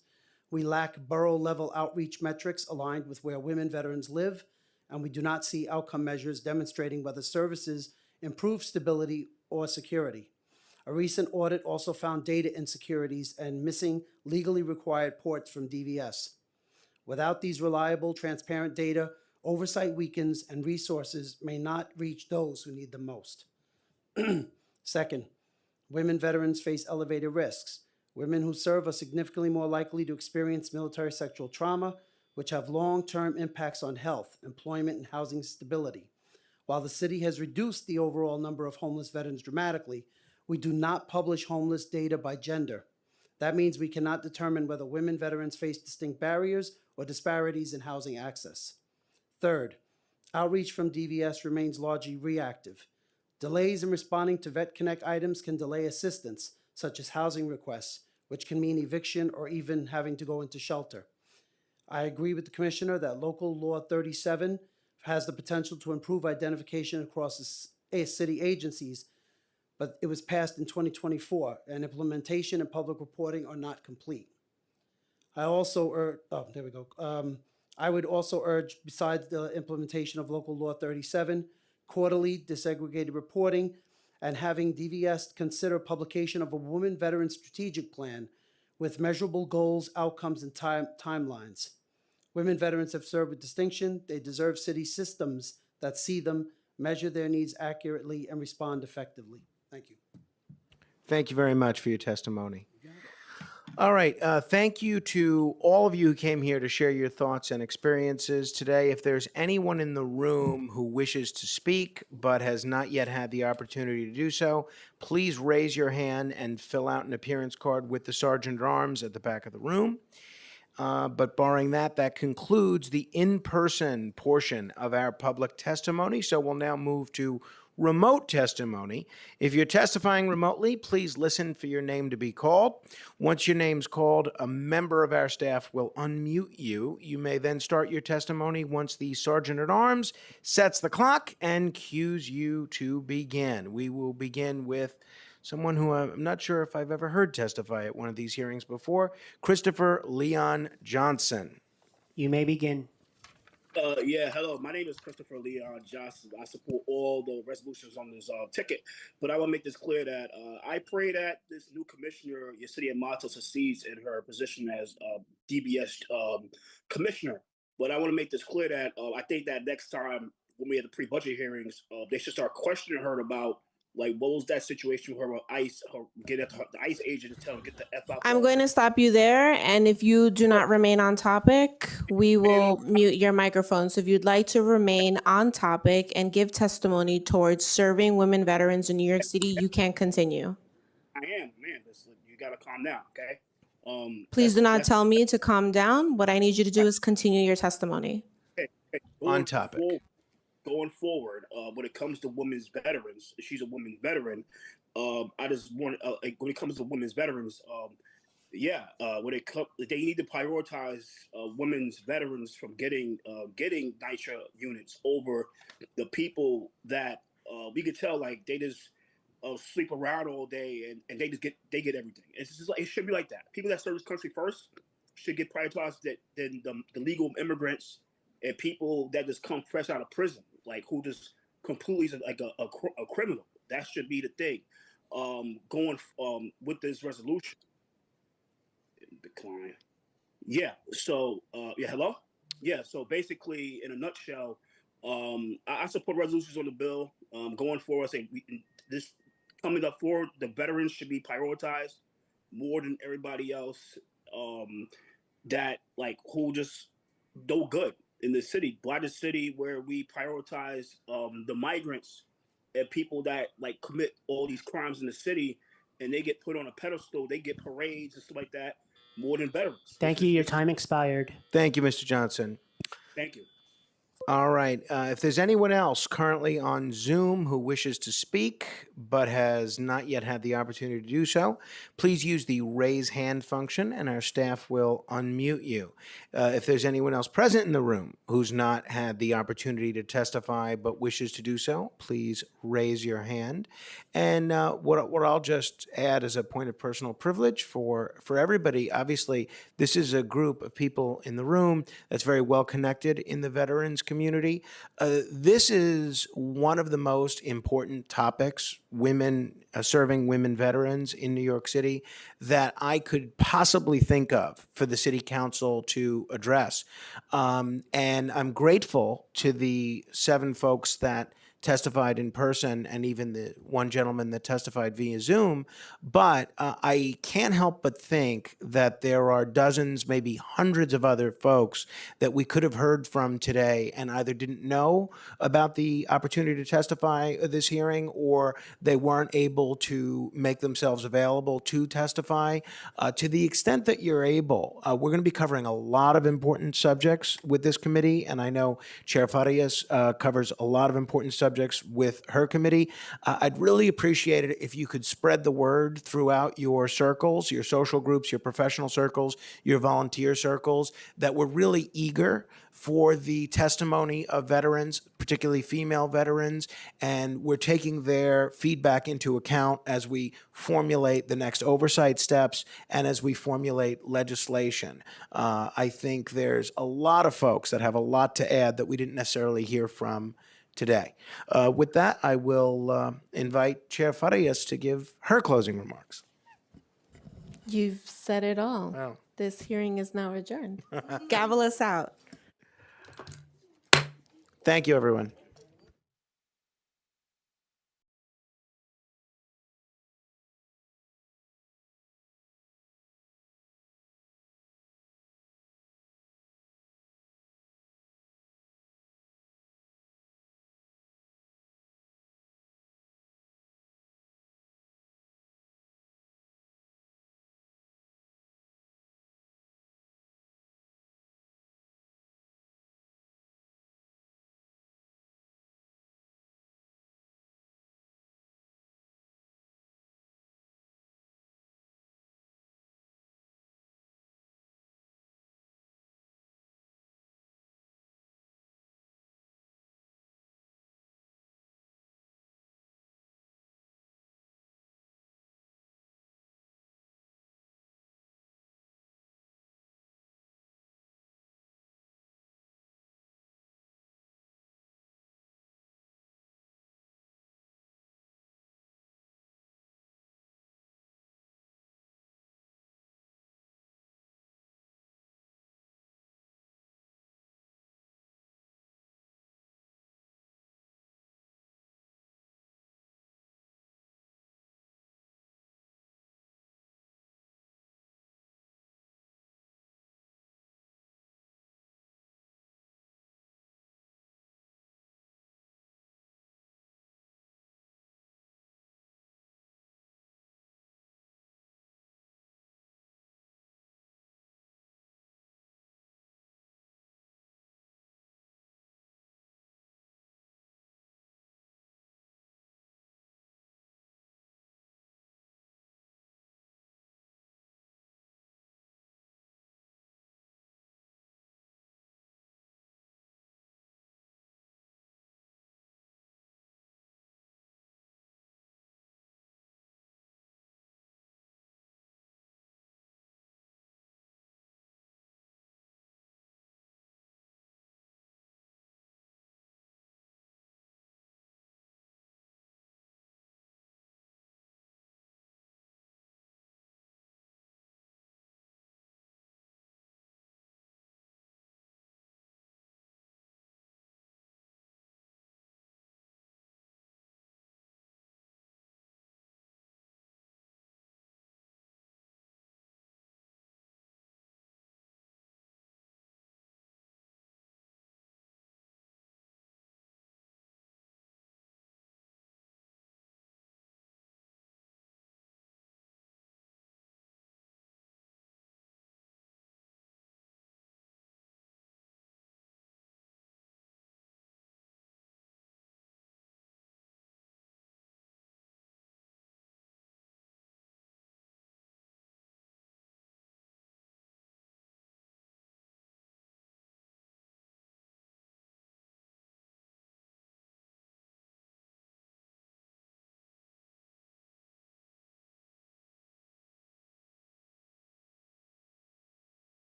We lack borough-level outreach metrics aligned with where women veterans live, and we do not see outcome measures demonstrating whether services improve stability or security. A recent audit also found data insecurities and missing legally required ports from DVS. Without these reliable, transparent data, oversight weakens and resources may not reach those who need them most. Second, women veterans face elevated risks. Women who serve are significantly more likely to experience military sexual trauma, which have long-term impacts on health, employment, and housing stability. While the city has reduced the overall number of homeless veterans dramatically, we do not publish homeless data by gender. That means we cannot determine whether women veterans face distinct barriers or disparities in housing access. Third, outreach from DVS remains largely reactive. Delays in responding to Vet Connect items can delay assistance, such as housing requests, which can mean eviction or even having to go into shelter. I agree with the Commissioner that Local Law 37 has the potential to improve identification across the city agencies, but it was passed in 2024, and implementation and public reporting are not complete. I also urge, I would also urge, besides the implementation of Local Law 37, quarterly disaggregated reporting and having DVS consider publication of a woman veteran strategic plan with measurable goals, outcomes, and timelines. Women veterans have served with distinction. They deserve city systems that see them, measure their needs accurately, and respond effectively. Thank you. Thank you very much for your testimony. All right. Thank you to all of you who came here to share your thoughts and experiences today. If there's anyone in the room who wishes to speak but has not yet had the opportunity to do so, please raise your hand and fill out an appearance card with the Sergeant at Arms at the back of the room. But barring that, that concludes the in-person portion of our public testimony. So we'll now move to remote testimony. If you're testifying remotely, please listen for your name to be called. Once your name's called, a member of our staff will unmute you. You may then start your testimony once the Sergeant at Arms sets the clock and cues you to begin. We will begin with someone who I'm not sure if I've ever heard testify at one of these hearings before, Christopher Leon Johnson. You may begin. Hello. My name is Christopher Leon Johnson. I support all the resolutions on this ticket, but I want to make this clear that I pray that this new commissioner, Yesenia Mato, succeeds in her position as DBS commissioner. But I want to make this clear that I think that next time when we have the pre-budget hearings, they should start questioning her about, like, what was that situation with her with ICE, the ICE agent is telling her, get the F out. I'm going to stop you there, and if you do not remain on topic, we will mute your microphone. So if you'd like to remain on topic and give testimony towards serving women veterans in New York City, you can continue. I am, man. You got to calm down, okay? Please do not tell me to calm down. What I need you to do is continue your testimony. On topic. Going forward, when it comes to women's veterans, she's a women's veteran. I just want, when it comes to women's veterans, when it comes, they need to prioritize women's veterans from getting NYCHA units over the people that we could tell, like, they just sleep around all day and they get everything. It's just like, it should be like that. People that serve this country first should get prioritized than the legal immigrants and people that just come fresh out of prison, like, who just completely is like a criminal. That should be the thing. Going with this resolution. Decline. Yeah. So hello. Yeah. So basically, in a nutshell, I support resolutions on the bill. Going forward, I say this coming up forward, the veterans should be prioritized more than everybody else. That, like, who just do good in the city, Black city, where we prioritize the migrants and people that, like, commit all these crimes in the city, and they get put on a pedestal. They get parades and stuff like that more than veterans. Thank you. Your time expired. Thank you, Mr. Johnson. Thank you. All right. If there's anyone else currently on Zoom who wishes to speak but has not yet had the opportunity to do so, please use the raise hand function and our staff will unmute you. If there's anyone else present in the room who's not had the opportunity to testify but wishes to do so, please raise your hand. And what I'll just add as a point of personal privilege for everybody, obviously, this is a group of people in the room that's very well connected in the veterans community. This is one of the most important topics, serving women veterans in New York City, that I could possibly think of for the city council to address. And I'm grateful to the 7 folks that testified in person and even the one gentleman that testified via Zoom. But I can't help but think that there are dozens, maybe hundreds of other folks that we could have heard from today and either didn't know about the opportunity to testify at this hearing or they weren't able to make themselves available to testify. To the extent that you're able, we're going to be covering a lot of important subjects with this committee, and I know Chair Farias covers a lot of important subjects with her committee. I'd really appreciate it if you could spread the word throughout your circles, your social groups, your professional circles, your volunteer circles, that we're really eager for the testimony of veterans, particularly female veterans, and we're taking their feedback into account as we formulate the next oversight steps and as we formulate legislation. I think there's a lot of folks that have a lot to add that we didn't necessarily hear from today. With that, I will invite Chair Farias to give her closing remarks. You've said it all. Wow. This hearing is now adjourned. Gavel us out. Thank you, everyone.